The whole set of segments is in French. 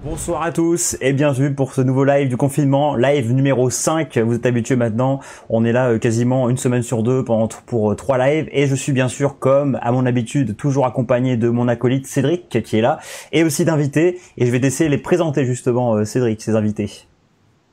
Bonsoir à tous et bienvenue pour ce nouveau live du confinement, live numéro 5. Vous êtes habitués maintenant, on est là quasiment une semaine sur deux pour 3 lives et je suis bien sûr, comme à mon habitude, toujours accompagné de mon acolyte Cédric qui est là et aussi d'invités, et je vais essayer de les présenter justement, Cédric, ces invités.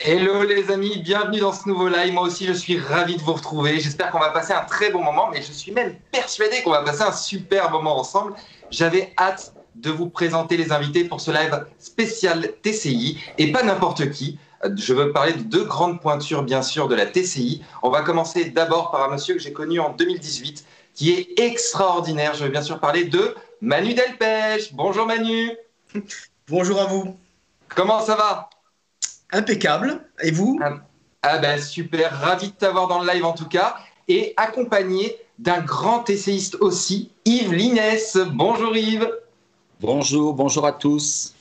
Hello les amis, bienvenue dans ce nouveau live. Moi aussi je suis ravi de vous retrouver. J'espère qu'on va passer un très bon moment, mais je suis même persuadé qu'on va passer un super moment ensemble. J'avais hâte de vous présenter les invités pour ce live spécial TCI, et pas n'importe qui. Je veux parler de 2 grandes pointures bien sûr de la TCI. On va commencer d'abord par un monsieur que j'ai connu en 2018 qui est extraordinaire. Je veux bien sûr parler de Manu Delpech. Bonjour Manu. Bonjour à vous. Comment ça va? Impeccable. Et vous? Ah ben super, ravi de t'avoir dans le live en tout cas, et accompagné d'un grand TCiste aussi, Yves Linès. Bonjour Yves. Bonjour, bonjour à tous.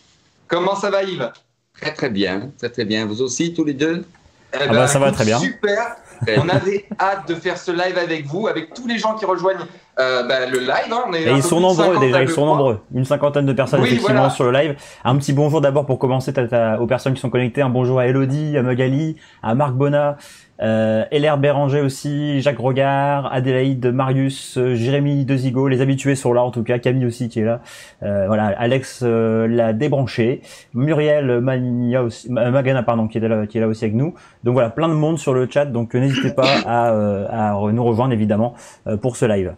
Comment ça va Yves? Très très bien, très très bien. Vous aussi, tous les deux? Eh ben, ça va très bien. Super. On avait hâte de faire ce live avec vous, avec tous les gens qui rejoignent le live. Hein. Et ils sont nombreux déjà, ils sont nombreux. Une cinquantaine de personnes effectivement voilà, sur le live. Un petit bonjour d'abord pour commencer aux personnes qui sont connectées. Un bonjour à Elodie, à Magali, à Marc Bonnat, Hélène Béranger aussi, Jacques Regard, Adélaïde, Marius, Jérémy Dezigo. Les habitués sont là en tout cas. Camille aussi qui est là. Voilà, Alex l'a débranché. Muriel Magana pardon qui est là aussi avec nous. Donc voilà, plein de monde sur le chat. Donc n'hésitez pas à nous rejoindre évidemment pour ce live.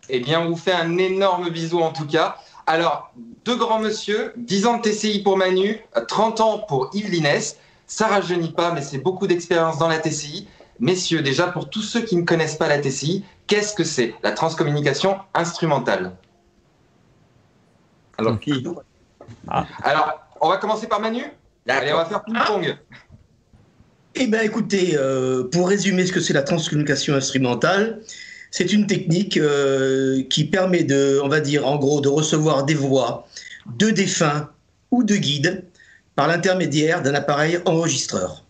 Eh bien, on vous fait un énorme bisou en tout cas. Alors, 2 grands monsieur, 10 ans de TCI pour Manu, 30 ans pour Yves Linès. Ça rajeunit pas, mais c'est beaucoup d'expérience dans la TCI. Messieurs, déjà, pour tous ceux qui ne connaissent pas la TCI, qu'est-ce que c'est la transcommunication instrumentale? Alors, qui? Alors, on va commencer par Manu. Allez, on va faire ping-pong. Eh bien, écoutez, pour résumer ce que c'est la transcommunication instrumentale, c'est une technique qui permet de, on va dire, en gros, de recevoir des voix de défunts ou de guides par l'intermédiaire d'un appareil enregistreur.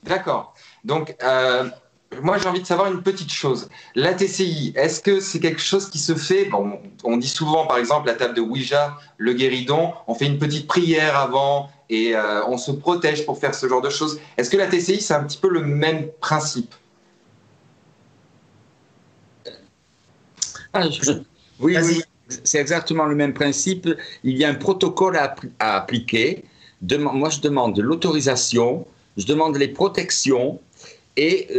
D'accord. Donc, moi, j'ai envie de savoir une petite chose. La TCI, est-ce que c'est quelque chose qui se fait? Bon, on dit souvent, par exemple, la table de Ouija, le guéridon, on fait une petite prière avant et on se protège pour faire ce genre de choses. Est-ce que la TCI, c'est un petit peu le même principe? Oui, oui, c'est exactement le même principe. Il y a un protocole à appliquer. Moi, je demande l'autorisation, je demande les protections et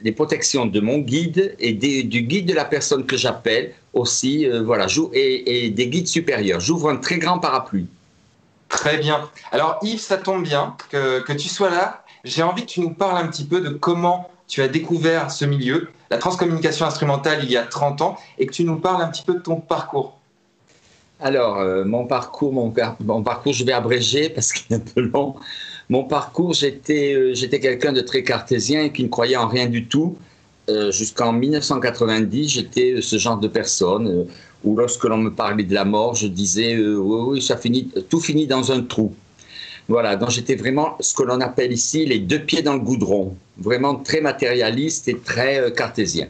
les protections de mon guide et du guide de la personne que j'appelle aussi, voilà, et des guides supérieurs. J'ouvre un très grand parapluie. Très bien. Alors Yves, ça tombe bien que tu sois là. J'ai envie que tu nous parles un petit peu de comment tu as découvert ce milieu, la transcommunication instrumentale il y a 30 ans, et que tu nous parles un petit peu de ton parcours. Alors, mon parcours, je vais abréger parce qu'il est un peu long. Mon parcours, j'étais quelqu'un de très cartésien et qui ne croyait en rien du tout. Jusqu'en 1990, j'étais ce genre de personne où lorsque l'on me parlait de la mort, je disais oui, tout finit dans un trou. Voilà, donc j'étais vraiment ce que l'on appelle ici les 2 pieds dans le goudron, vraiment très matérialiste et très cartésien.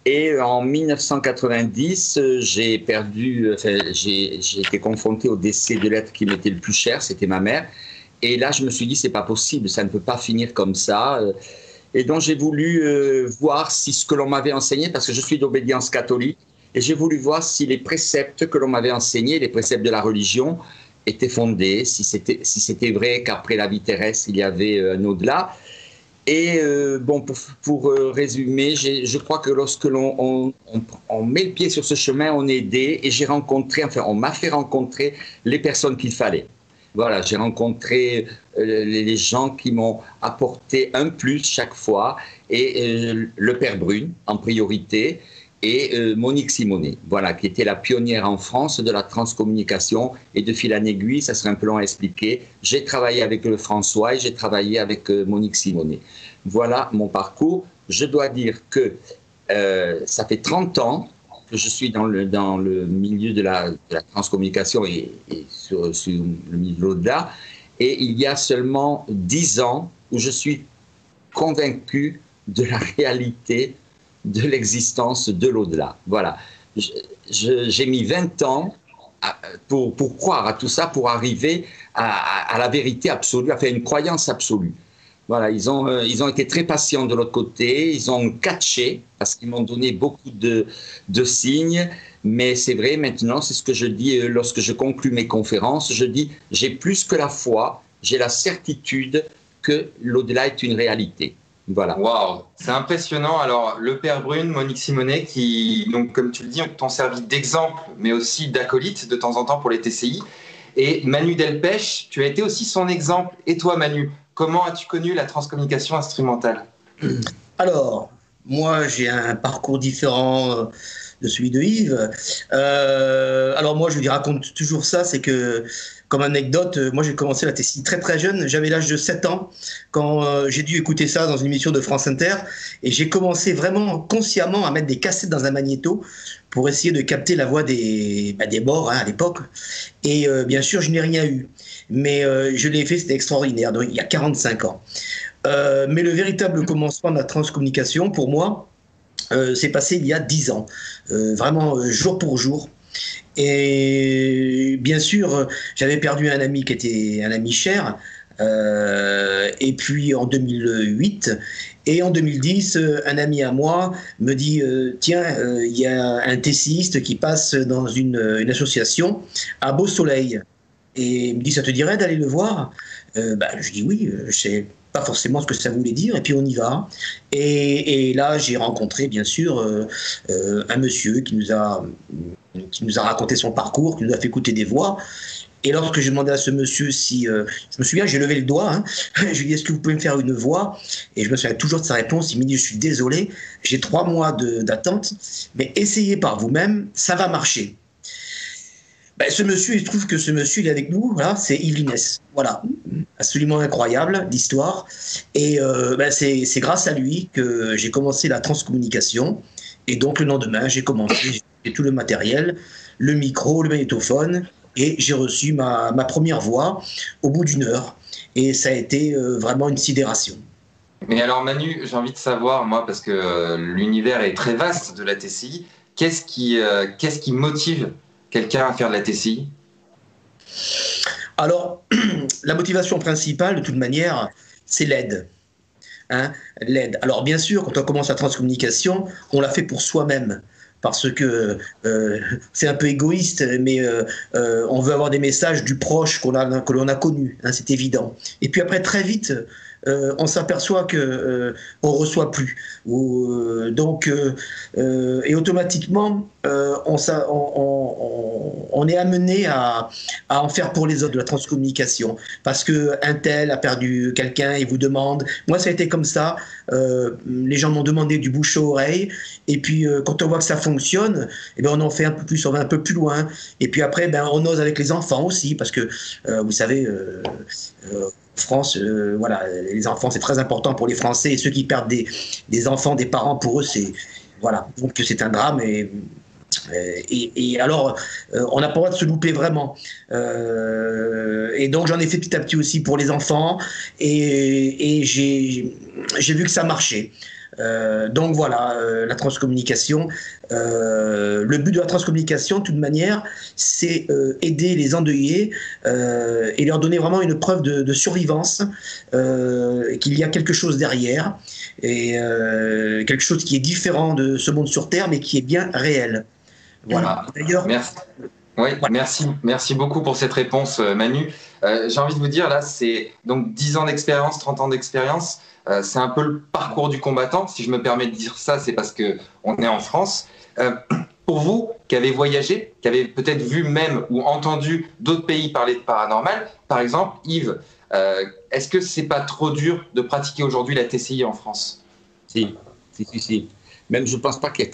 Et en 1990, j'ai été confronté au décès de l'être qui m'était le plus cher, c'était ma mère. Et là, je me suis dit, c'est pas possible, ça ne peut pas finir comme ça. Et donc, j'ai voulu voir si ce que l'on m'avait enseigné, parce que je suis d'obédience catholique, et j'ai voulu voir si les préceptes que l'on m'avait enseignés, les préceptes de la religion, étaient fondés, si c'était vrai qu'après la vie terrestre, il y avait un au-delà. Et bon, pour résumer, je crois que lorsque l'on met le pied sur ce chemin, on est aidé, et j'ai rencontré, enfin, on m'a fait rencontrer les personnes qu'il fallait. Voilà, j'ai rencontré les gens qui m'ont apporté un plus chaque fois, et le Père Brune en priorité, et Monique Simonet, voilà, qui était la pionnière en France de la transcommunication, et de fil en aiguille, ça serait un peu long à expliquer. J'ai travaillé avec le François et j'ai travaillé avec Monique Simonet. Voilà mon parcours. Je dois dire que ça fait 30 ans que je suis dans le milieu de la transcommunication et sur le milieu de l'au-delà, et il y a seulement 10 ans où je suis convaincu de la réalité de l'existence de l'au-delà. Voilà. J'ai mis 20 ans pour croire à tout ça, pour arriver à la vérité absolue, à faire une croyance absolue. Voilà, ils ont été très patients de l'autre côté, ils ont catché, parce qu'ils m'ont donné beaucoup de signes, mais c'est vrai, maintenant, c'est ce que je dis lorsque je conclus mes conférences, je dis, j'ai plus que la foi, j'ai la certitude que l'au-delà est une réalité. Voilà. Waouh, c'est impressionnant. Alors, le père Brune, Monique Simonet, qui, donc, comme tu le dis, t'ont servi d'exemple, mais aussi d'acolyte de temps en temps pour les TCI. Et Manu Delpech, tu as été aussi son exemple. Et toi, Manu, comment as-tu connu la transcommunication instrumentale? Alors, moi, j'ai un parcours différent de celui de Yves. Alors moi, je lui raconte toujours ça, c'est que, comme anecdote, moi j'ai commencé la TCI très très jeune, j'avais l'âge de 7 ans quand j'ai dû écouter ça dans une émission de France Inter, et j'ai commencé vraiment consciemment à mettre des cassettes dans un magnéto pour essayer de capter la voix des morts à l'époque, et bien sûr je n'ai rien eu, mais je l'ai fait, c'était extraordinaire, donc il y a 45 ans. Mais le véritable commencement de la transcommunication, pour moi, s'est passé il y a 10 ans, vraiment jour pour jour. Et bien sûr, j'avais perdu un ami qui était un ami cher, et puis en 2008, et en 2010, un ami à moi me dit tiens, il y a un TCiste qui passe dans une association à Beau Soleil, et il me dit ça te dirait d'aller le voir? Je dis oui, je sais pas forcément ce que ça voulait dire, et puis on y va. Et là, j'ai rencontré, bien sûr, un monsieur qui nous a raconté son parcours, qui nous a fait écouter des voix. Et lorsque j'ai demandé à ce monsieur si... je me souviens, j'ai levé le doigt, hein, je lui ai dit, est-ce que vous pouvez me faire une voix? Et je me souviens toujours de sa réponse, il m'a dit, je suis désolé, j'ai 3 mois d'attente, mais essayez par vous-même, ça va marcher. Ce monsieur, il se trouve que ce monsieur, il est avec nous, voilà, c'est Yves Linès. Voilà, absolument incroyable l'histoire. Et c'est grâce à lui que j'ai commencé la transcommunication. Et donc le lendemain, j'ai commencé, j'ai tout le matériel, le micro, le magnétophone, et j'ai reçu ma première voix au bout d'1 heure. Et ça a été vraiment une sidération. Mais alors Manu, j'ai envie de savoir, moi, parce que l'univers est très vaste de la TCI, qu'est-ce qui motive quelqu'un à faire de la TCI? Alors, la motivation principale, de toute manière, c'est l'aide. Hein, l'aide. Alors, bien sûr, quand on commence la transcommunication, on la fait pour soi-même. Parce que c'est un peu égoïste, mais on veut avoir des messages du proche que l'on a connu, hein, c'est évident. Et puis après, très vite, on s'aperçoit que on reçoit plus. Et automatiquement, on est amené à en faire pour les autres de la transcommunication. Parce qu'un tel a perdu quelqu'un et vous demande. Moi, ça a été comme ça. Les gens m'ont demandé du bouche à oreille. Et puis, quand on voit que ça fonctionne, eh bien, on en fait un peu plus, on va un peu plus loin. Et puis après, on ose avec les enfants aussi. Parce que, vous savez... France, voilà, les enfants, c'est très important pour les Français, et ceux qui perdent des enfants, des parents, pour eux, c'est voilà, donc c'est un drame. Et alors, on n'a pas le droit de se louper vraiment. Et donc, j'en ai fait petit à petit aussi pour les enfants, et j'ai vu que ça marchait. Donc voilà, la transcommunication. Le but de la transcommunication, de toute manière, c'est aider les endeuillés et leur donner vraiment une preuve de survivance, qu'il y a quelque chose derrière, et quelque chose qui est différent de ce monde sur Terre, mais qui est bien réel. Voilà. D'ailleurs, merci. Oui, voilà. Merci beaucoup pour cette réponse, Manu. J'ai envie de vous dire, là, c'est donc 10 ans d'expérience, 30 ans d'expérience. C'est un peu le parcours du combattant. Si je me permets de dire ça, c'est parce qu'on est en France. Pour vous, qui avez voyagé, qui avez peut-être vu même ou entendu d'autres pays parler de paranormal, par exemple, Yves, est-ce que c'est pas trop dur de pratiquer aujourd'hui la TCI en France? Si. Même je ne pense pas qu'il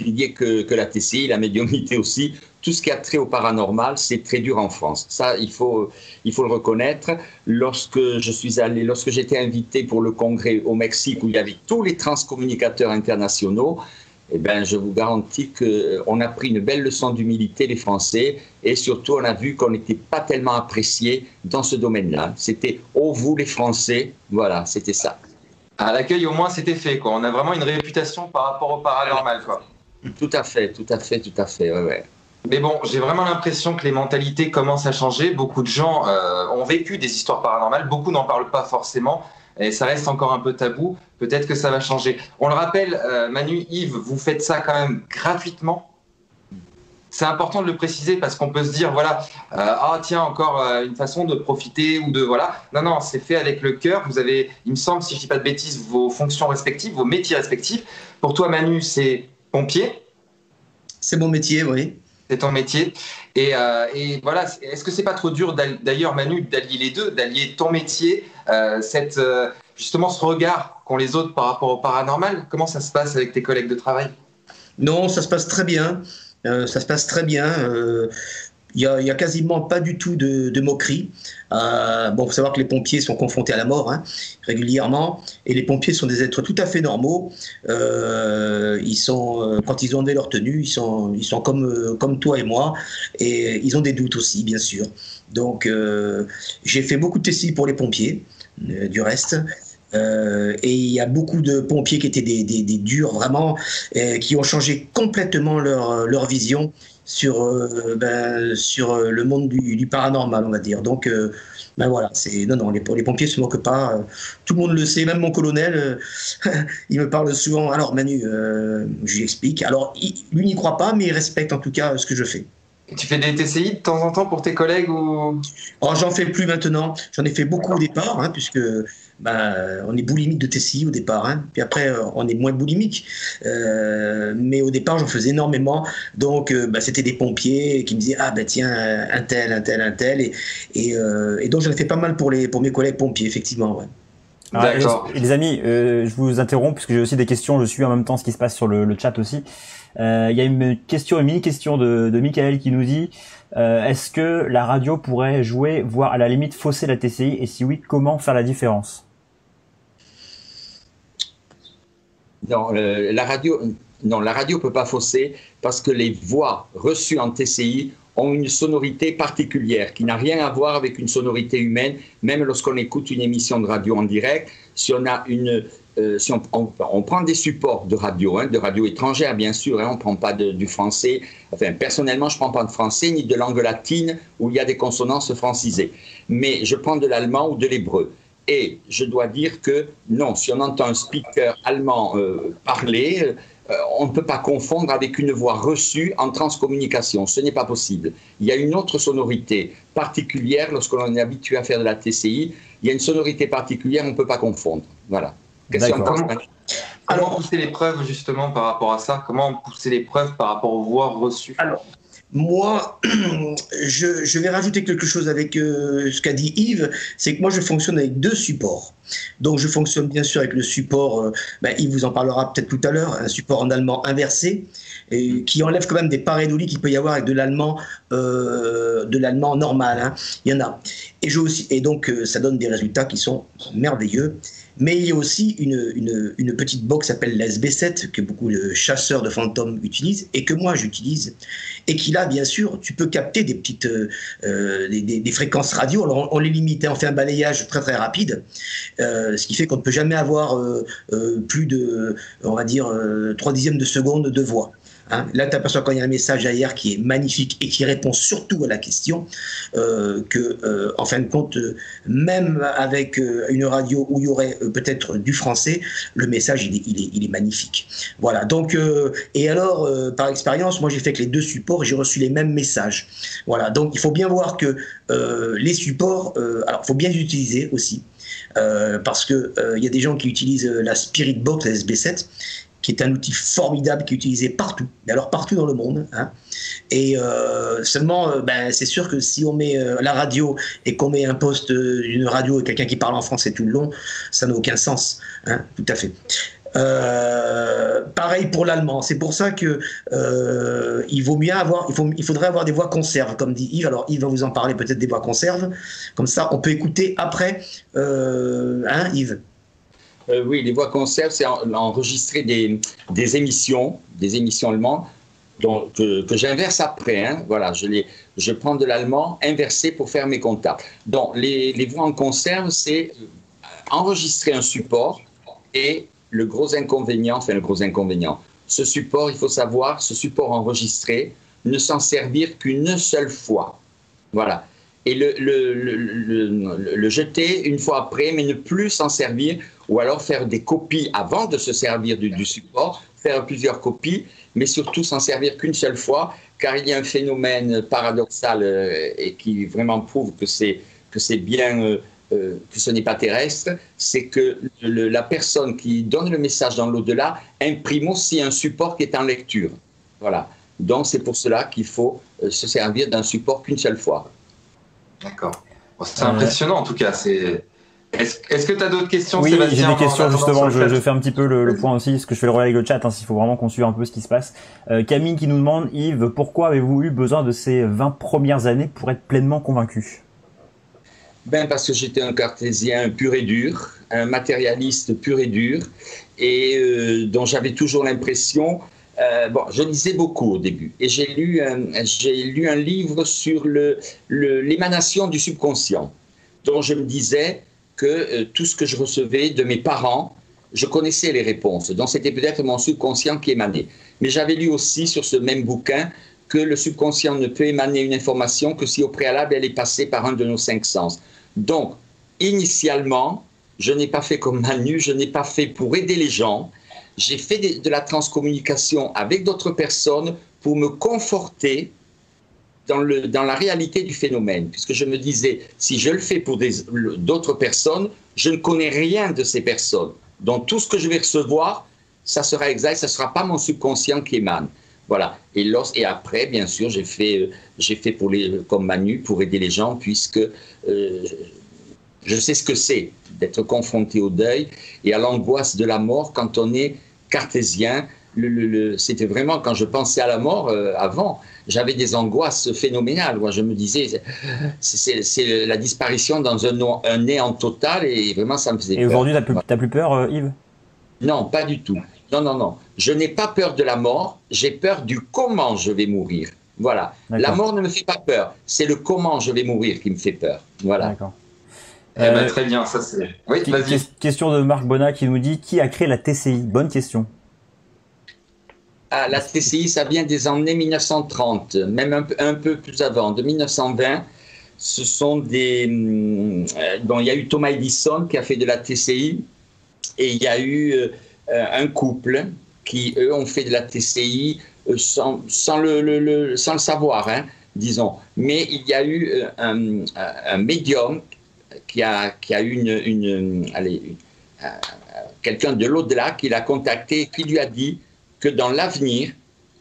y ait que la TCI, la médiumnité aussi. Tout ce qui a trait au paranormal, c'est très dur en France. Ça, il faut le reconnaître. Lorsque j'étais invité pour le congrès au Mexique, où il y avait tous les transcommunicateurs internationaux, eh ben, je vous garantis qu'on a pris une belle leçon d'humilité, les Français, et surtout, on a vu qu'on n'était pas tellement appréciés dans ce domaine-là. C'était « Oh, vous les Français », voilà, c'était ça. À l'accueil, au moins, c'était fait, quoi. On a vraiment une réputation par rapport au paranormal, quoi. Tout à fait, ouais. Mais bon, j'ai vraiment l'impression que les mentalités commencent à changer. Beaucoup de gens ont vécu des histoires paranormales, beaucoup n'en parlent pas forcément, et ça reste encore un peu tabou. Peut-être que ça va changer. On le rappelle, Manu, Yves, vous faites ça quand même gratuitement. C'est important de le préciser parce qu'on peut se dire, voilà, ah tiens, encore une façon de profiter ou de, voilà. Non, non, c'est fait avec le cœur. Vous avez, il me semble, si je ne dis pas de bêtises, vos fonctions respectives, vos métiers respectifs. Pour toi, Manu, c'est pompier. C'est mon métier, oui. C'est ton métier. Et voilà, est-ce que c'est pas trop dur, d'ailleurs, Manu, d'allier les deux, d'allier ton métier, justement ce regard qu'ont les autres par rapport au paranormal? Comment ça se passe avec tes collègues de travail? Non, ça se passe très bien. Ça se passe très bien. Il y a quasiment pas du tout de moquerie. Bon, faut savoir que les pompiers sont confrontés à la mort régulièrement, et les pompiers sont des êtres tout à fait normaux. Ils sont, quand ils ont enlevé leur tenue, ils sont comme toi et moi, et ils ont des doutes aussi, bien sûr. Donc, j'ai fait beaucoup de TCI pour les pompiers, du reste. Et il y a beaucoup de pompiers qui étaient des durs vraiment, qui ont changé complètement leur vision sur le monde du paranormal, on va dire. Donc ben voilà, non, les pompiers se moquent pas, tout le monde le sait, même mon colonel, il me parle souvent. Alors Manu, je lui explique. Alors lui n'y croit pas, mais il respecte en tout cas ce que je fais. Tu fais des TCI de temps en temps pour tes collègues ou... Oh, j'en fais plus maintenant. J'en ai fait beaucoup au départ, puisque on est boulimique de TCI au départ, puis après on est moins boulimique. Mais au départ j'en faisais énormément. Donc c'était des pompiers qui me disaient tiens un tel et donc j'en ai fait pas mal pour mes collègues pompiers, effectivement. Ouais. D'accord. Les amis, je vous interromps parce que j'ai aussi des questions. Je suis en même temps ce qui se passe sur le chat aussi. Il y a une mini-question de Michael qui nous dit est-ce que la radio pourrait jouer, voire à la limite fausser la TCI, et si oui, comment faire la différence? Non, la radio peut pas fausser parce que les voix reçues en TCI ont une sonorité particulière qui n'a rien à voir avec une sonorité humaine. Même lorsqu'on écoute une émission de radio en direct, si on a si on prend des supports de radio étrangère, bien sûr, on ne prend pas du français. Enfin, personnellement, je ne prends pas de français ni de langue latine où il y a des consonances francisées. Mais je prends de l'allemand ou de l'hébreu. Et je dois dire que non, si on entend un speaker allemand parler, on ne peut pas confondre avec une voix reçue en transcommunication. Ce n'est pas possible. Il y a une autre sonorité particulière lorsque l'on est habitué à faire de la TCI. Il y a une sonorité particulière, on ne peut pas confondre. Voilà. Comment pousser les preuves justement par rapport à ça? Comment pousser les preuves par rapport aux voix reçues? Alors, moi, je vais rajouter quelque chose avec ce qu'a dit Yves, c'est que moi je fonctionne avec deux supports. Donc je fonctionne bien sûr avec le support, Yves vous en parlera peut-être tout à l'heure, un support en allemand inversé, qui enlève quand même des pareidolie qu'il peut y avoir avec de l'allemand normal. Il y en a. Et donc ça donne des résultats qui sont merveilleux. Mais il y a aussi une petite box qui s'appelle la SB7, que beaucoup de chasseurs de fantômes utilisent, et que moi j'utilise, et qui là, bien sûr, tu peux capter des petites des fréquences radio. Alors on les limite, on fait un balayage très très rapide, ce qui fait qu'on ne peut jamais avoir plus de, on va dire, 3/10 de seconde de voix. Là, tu aperçois quand il y a un message ailleurs qui est magnifique et qui répond surtout à la question en fin de compte, même avec une radio où il y aurait peut-être du français, le message, il est magnifique. Voilà. Donc, et alors, par expérience, moi, j'ai fait que les deux supports, j'ai reçu les mêmes messages. Voilà. Donc, il faut bien voir que les supports, alors, il faut bien les utiliser aussi, parce que il y a des gens qui utilisent la Spirit Box, la SB7, qui est un outil formidable qui est utilisé partout, alors partout dans le monde. Et seulement, c'est sûr que si on met la radio et qu'on met un poste d'une radio et quelqu'un qui parle en français tout le long, ça n'a aucun sens. Tout à fait. Pareil pour l'allemand. C'est pour ça que il faudrait avoir des voix conserves, comme dit Yves. Alors Yves va vous en parler peut-être des voix conserves. Comme ça, on peut écouter après. Yves? Oui, les voix conserves, c'est enregistrer des émissions allemandes que j'inverse après. Voilà, je prends de l'allemand inversé pour faire mes contacts. Donc, les voix en conserve, c'est enregistrer un support et le gros inconvénient, ce support, il faut savoir, ce support enregistré ne s'en servir qu'une seule fois. Voilà. Et le jeter une fois après, mais ne plus s'en servir, ou alors faire des copies avant de se servir du support, faire plusieurs copies, mais surtout s'en servir qu'une seule fois, car il y a un phénomène paradoxal et qui vraiment prouve que c'est bien, que ce n'est pas terrestre, c'est que la personne qui donne le message dans l'au-delà imprime aussi un support qui est en lecture. Voilà. Donc c'est pour cela qu'il faut se servir d'un support qu'une seule fois. D'accord. Bon, c'est impressionnant en tout cas. Est-ce que tu as d'autres questions, Oui, Sébastien? j'ai des questions justement. Je fais un petit peu le point aussi, parce que je fais le relais avec le chat, hein, s'il faut vraiment qu'on suive un peu ce qui se passe. Camille qui nous demande, Yves, pourquoi avez-vous eu besoin de ces 20 premières années pour être pleinement convaincu? Ben parce que j'étais un cartésien pur et dur, un matérialiste pur et dur, et dont j'avais toujours l'impression... bon, je lisais beaucoup au début, et j'ai lu un livre sur l'émanation du subconscient, dont je me disais que tout ce que je recevais de mes parents, je connaissais les réponses, donc c'était peut-être mon subconscient qui émanait. Mais j'avais lu aussi sur ce même bouquin que le subconscient ne peut émaner une information que si au préalable elle est passée par un de nos 5 sens. Donc, initialement, je n'ai pas fait comme Manu, je n'ai pas fait pour aider les gens. J'ai fait de la transcommunication avec d'autres personnes pour me conforter dans la réalité du phénomène. Puisque je me disais, si je le fais pour d'autres personnes, je ne connais rien de ces personnes. Donc tout ce que je vais recevoir, ça sera exact, ça ne sera pas mon subconscient qui émane. Voilà. Et après, bien sûr, j'ai fait comme Manu pour aider les gens, puisque je sais ce que c'est d'être confronté au deuil et à l'angoisse de la mort quand on est cartésien. C'était vraiment, quand je pensais à la mort avant, j'avais des angoisses phénoménales. Moi, je me disais, c'est la disparition dans un néant total, et vraiment, ça me faisait peur. Et aujourd'hui, t'as plus peur, Yves? Non, pas du tout. Non, non, non. Je n'ai pas peur de la mort, j'ai peur du comment je vais mourir. Voilà. La mort ne me fait pas peur, c'est le comment je vais mourir qui me fait peur. Voilà. D'accord. Très bien, ça c'est... Oui, vas-y. Question de Marc Bonnat qui nous dit, qui a créé la TCI? Bonne question. Ah, la TCI, ça vient des années 1930, même un peu plus avant, de 1920. Ce sont des... Bon, il y a eu Thomas Edison qui a fait de la TCI, et il y a eu un couple qui, eux, ont fait de la TCI sans le savoir, hein, disons. Mais il y a eu un médium qui a eu quelqu'un de l'au-delà qui l'a contacté et qui lui a dit que dans l'avenir,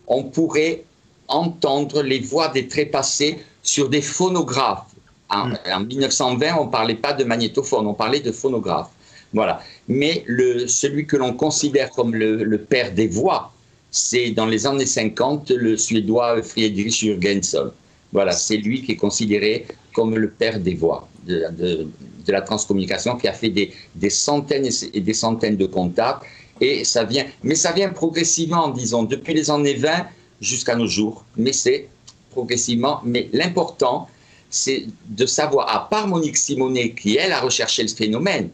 on pourrait entendre les voix des trépassés sur des phonographes. En 1920, on ne parlait pas de magnétophone, on parlait de phonographe. Voilà. Mais celui que l'on considère comme le père des voix, c'est dans les années 50, le Suédois Friedrich Jürgenson. Voilà, c'est lui qui est considéré comme le père des voix, de la transcommunication, qui a fait des centaines et des centaines de contacts. Et ça vient progressivement, disons, depuis les années 20 jusqu'à nos jours. Mais c'est progressivement. Mais l'important, c'est de savoir, à part Monique Simonet, qui elle a recherché le phénomène,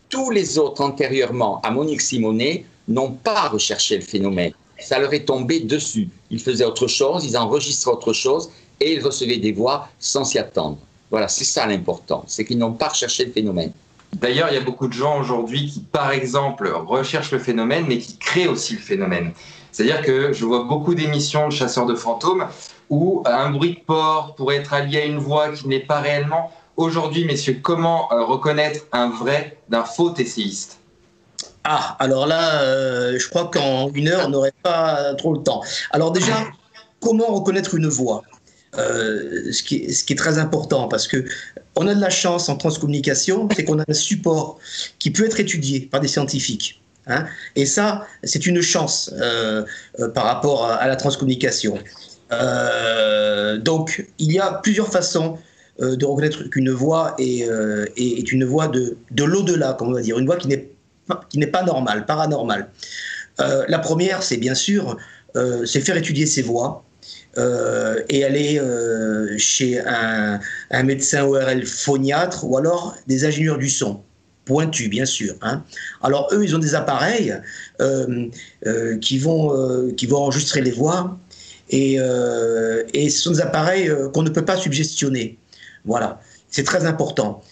tous les autres antérieurement à Monique Simonet n'ont pas recherché le phénomène. Ça leur est tombé dessus. Ils faisaient autre chose, ils enregistraient autre chose et ils recevaient des voix sans s'y attendre. Voilà, c'est ça l'important, c'est qu'ils n'ont pas recherché le phénomène. D'ailleurs, il y a beaucoup de gens aujourd'hui qui, par exemple, recherchent le phénomène, mais qui créent aussi le phénomène. C'est-à-dire que je vois beaucoup d'émissions de chasseurs de fantômes où un bruit de porte pourrait être allié à une voix qui n'est pas réellement. Aujourd'hui, messieurs, comment reconnaître un vrai d'un faux TCiste? Ah, alors là, je crois qu'en 1 heure, on n'aurait pas trop le temps. Alors déjà, comment reconnaître une voix? Ce qui est très important, parce que on a de la chance en transcommunication, c'est qu'on a un support qui peut être étudié par des scientifiques. Hein, et ça, c'est une chance par rapport à la transcommunication. Donc, il y a plusieurs façons de reconnaître qu'une voix est une voix de l'au-delà, comme on va dire, une voix qui n'est pas normale, paranormale. La première, c'est bien sûr, c'est faire étudier ces voix. Et aller chez un médecin ORL phoniatre ou alors des ingénieurs du son, pointus bien sûr. Hein. Alors eux, ils ont des appareils qui vont enregistrer les voix et ce sont des appareils qu'on ne peut pas suggestionner. Voilà, c'est très important.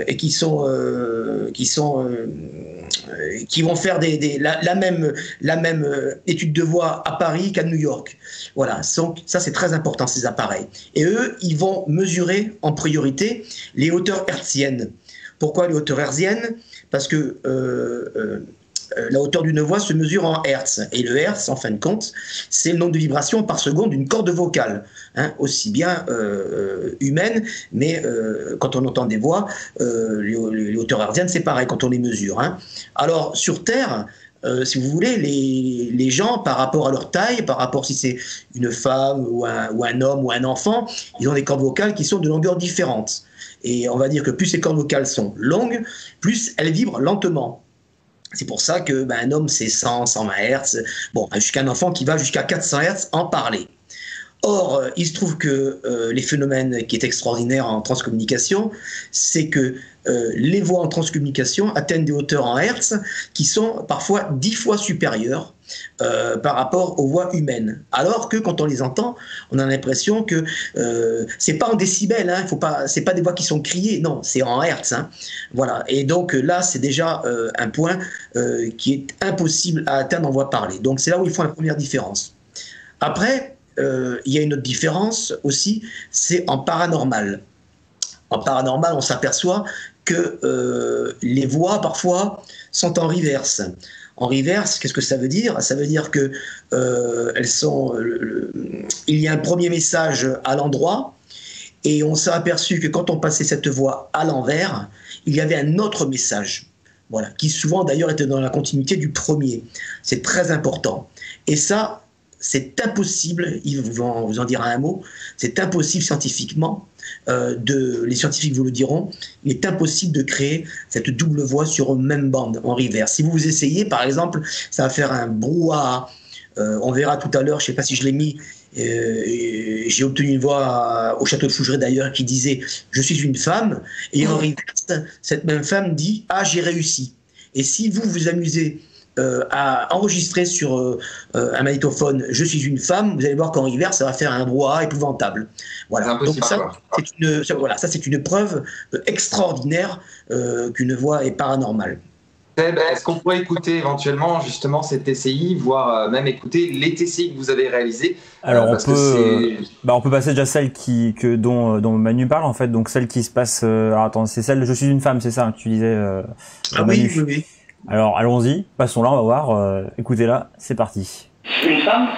Et qui vont faire la même étude de voix à Paris qu'à New York. Voilà, ça c'est très important, ces appareils. Et eux, ils vont mesurer en priorité les hauteurs hertziennes. Pourquoi les hauteurs hertziennes? Parce que la hauteur d'une voix se mesure en hertz. Et le hertz, en fin de compte, c'est le nombre de vibrations par seconde d'une corde vocale, hein, aussi bien humaine, mais quand on entend des voix, les hauteurs hertziennes, c'est pareil quand on les mesure. Hein. Alors, sur Terre, si vous voulez, les gens, par rapport à leur taille, par rapport si c'est une femme ou un homme ou un enfant, ils ont des cordes vocales qui sont de longueur différente. Et on va dire que plus ces cordes vocales sont longues, plus elles vibrent lentement. C'est pour ça que un homme c'est 100, 120 Hz, bon, jusqu'à un enfant qui va jusqu'à 400 Hz en parler. Or, il se trouve que les phénomènes qui est extraordinaire en transcommunication, c'est que les voix en transcommunication atteignent des hauteurs en Hertz qui sont parfois 10 fois supérieures par rapport aux voix humaines. Alors que quand on les entend, on a l'impression que c'est pas en décibels, hein, c'est pas des voix qui sont criées, non, c'est en Hertz. Hein, voilà. Et donc là, c'est déjà un point qui est impossible à atteindre en voix parlée. Donc c'est là où ils font la première différence. Après, il y a une autre différence aussi, c'est en paranormal. En paranormal, on s'aperçoit que les voix, parfois, sont en reverse. En reverse, qu'est-ce que ça veut dire? Ça veut dire que il y a un premier message à l'endroit, et on s'est aperçu que quand on passait cette voix à l'envers, il y avait un autre message. Voilà, qui souvent d'ailleurs était dans la continuité du premier. C'est très important. Et ça, c'est impossible, Yves vous en dira un mot, c'est impossible scientifiquement, les scientifiques vous le diront, il est impossible de créer cette double voix sur une même bande en reverse. Si vous essayez, par exemple, ça va faire un brouhaha. On verra tout à l'heure, je ne sais pas si je l'ai mis, j'ai obtenu une voix au château de Fougeray d'ailleurs qui disait « Je suis une femme » et en reverse, cette même femme dit « Ah, j'ai réussi ». Et si vous vous amusez à enregistrer sur un magnétophone « Je suis une femme », vous allez voir qu'en reverse, ça va faire un brouhaha épouvantable. Voilà. Donc ça, c'est une preuve extraordinaire qu'une voix est paranormale. Est-ce qu'on pourrait écouter éventuellement justement ces TCI, voire même écouter les TCI que vous avez réalisés? Alors on peut passer déjà celle dont Manu parle en fait, donc celle qui se passe. Alors attends, c'est celle de « Je suis une femme », c'est ça que tu disais Ah Manu. Oui. Alors allons-y, passons-la, on va voir. Écoutez-la, c'est parti. Une femme?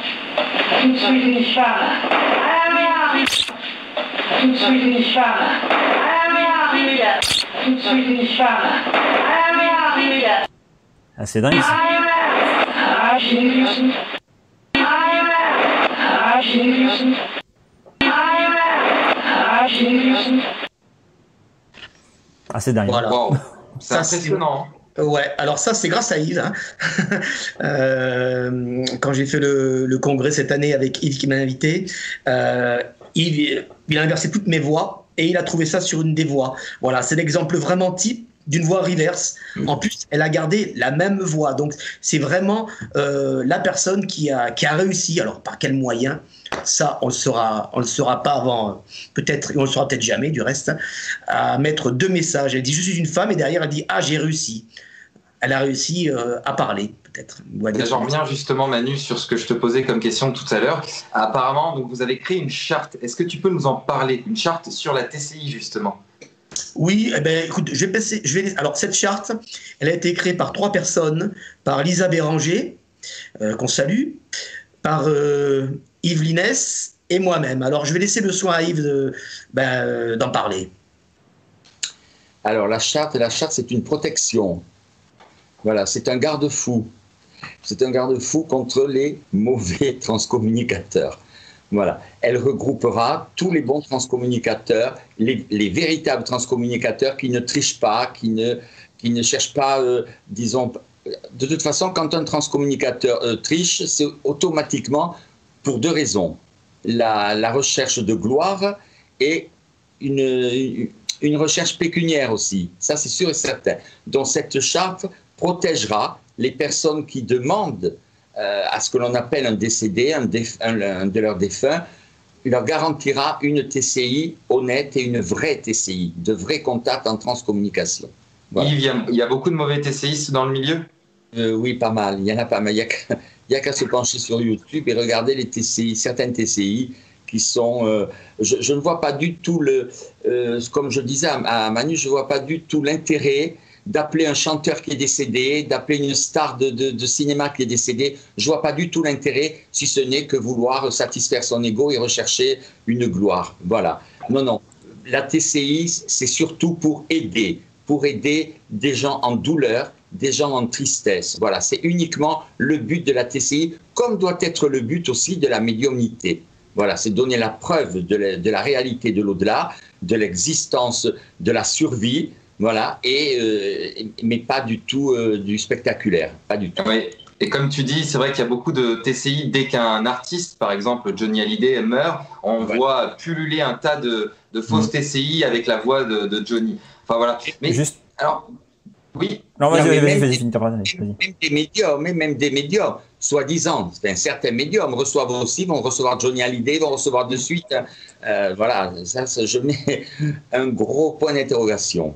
Je suis une femme. Je suis une femme. Je suis une femme. Ah, c'est dingue. Ah, c'est dingue. Voilà. Wow. C'est impressionnant. Ouais, alors ça c'est grâce à Yves. Hein. Quand j'ai fait le congrès cette année avec Yves qui m'a invité, Yves il a inversé toutes mes voix et il a trouvé ça sur une des voix. Voilà, c'est l'exemple vraiment type d'une voix reverse. En plus, elle a gardé la même voix. Donc c'est vraiment la personne qui a réussi. Alors par quel moyen? Ça, on le saura pas avant, peut-être, et on le saura peut-être jamais du reste, à mettre deux messages. Elle dit « Je suis une femme » et derrière elle dit « Ah, j'ai réussi ». Elle a réussi à parler, peut-être. J'en reviens justement, Manu, sur ce que je te posais comme question tout à l'heure. Apparemment, donc, vous avez créé une charte. Est-ce que tu peux nous en parler? Une charte sur la TCI, justement. Oui, eh ben, écoute, alors cette charte, elle a été créée par 3 personnes, par Lisa Béranger, qu'on salue, par Yves Linès et moi-même. Alors je vais laisser le soin à Yves d'en parler. Alors la charte, c'est une protection. Voilà, c'est un garde-fou. C'est un garde-fou contre les mauvais transcommunicateurs. Voilà, elle regroupera tous les bons transcommunicateurs, les véritables transcommunicateurs qui ne trichent pas, qui ne cherchent pas, disons, de toute façon, quand un transcommunicateur triche, c'est automatiquement pour 2 raisons. La recherche de gloire et une recherche pécuniaire aussi, ça c'est sûr et certain. Donc cette charte protégera les personnes qui demandent à ce que l'on appelle un décédé, un de leurs défunts, leur garantira une TCI honnête et une vraie TCI, de vrais contacts en transcommunication. Voilà. Il y a beaucoup de mauvais TCistes dans le milieu? Oui, pas mal. Il y en a pas mal. Il n'y a qu'à se pencher sur YouTube et regarder les TCI, certaines TCI qui sont... je ne vois pas du tout, comme je disais à Manu, je ne vois pas du tout l'intérêt d'appeler un chanteur qui est décédé, d'appeler une star de cinéma qui est décédée. Je ne vois pas du tout l'intérêt, si ce n'est que vouloir satisfaire son ego et rechercher une gloire. Voilà. Non, non. La TCI, c'est surtout pour aider des gens en douleur, des gens en tristesse. Voilà, c'est uniquement le but de la TCI, comme doit être le but aussi de la médiumnité. Voilà, c'est donner la preuve de la réalité de l'au-delà, de l'existence, de la survie, voilà, mais pas du tout du spectaculaire, pas du tout. Oui. Et comme tu dis, c'est vrai qu'il y a beaucoup de TCI. Dès qu'un artiste, par exemple Johnny Hallyday, meurt, on voit pulluler un tas de fausses TCI avec la voix de Johnny. Enfin voilà. Mais juste... alors, oui. Non, vas-y. Même des médiums, soi-disant, certains médiums reçoivent aussi, vont recevoir Johnny Hallyday, vont recevoir de suite. Voilà, ça, je mets un gros point d'interrogation.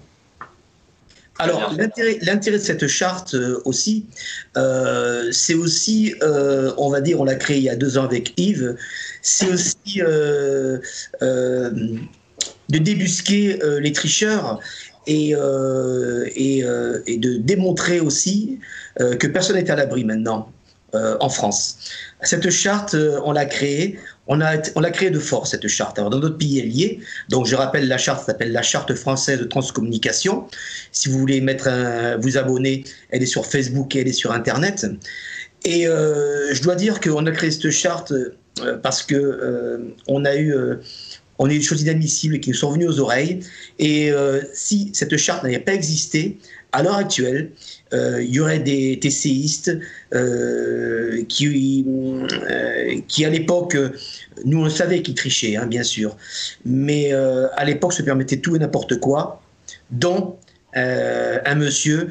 Alors, l'intérêt de cette charte aussi, c'est aussi, on va dire, on l'a créée il y a 2 ans avec Yves, c'est aussi de débusquer les tricheurs et de démontrer aussi que personne n'est à l'abri maintenant en France. Cette charte, on l'a créée. On l'a créée de force, cette charte. Alors, dans d'autres pays, elle y est. Donc, je rappelle, la charte s'appelle la Charte française de transcommunication. Si vous voulez vous abonner, elle est sur Facebook et elle est sur Internet. Et je dois dire qu'on a créé cette charte parce que on a eu des choses inadmissibles qui nous sont venues aux oreilles. Et si cette charte n'avait pas existé, à l'heure actuelle, il y aurait des TCistes qui à l'époque, nous on savait qu'ils trichaient, hein, bien sûr, mais à l'époque se permettaient tout et n'importe quoi, dont un monsieur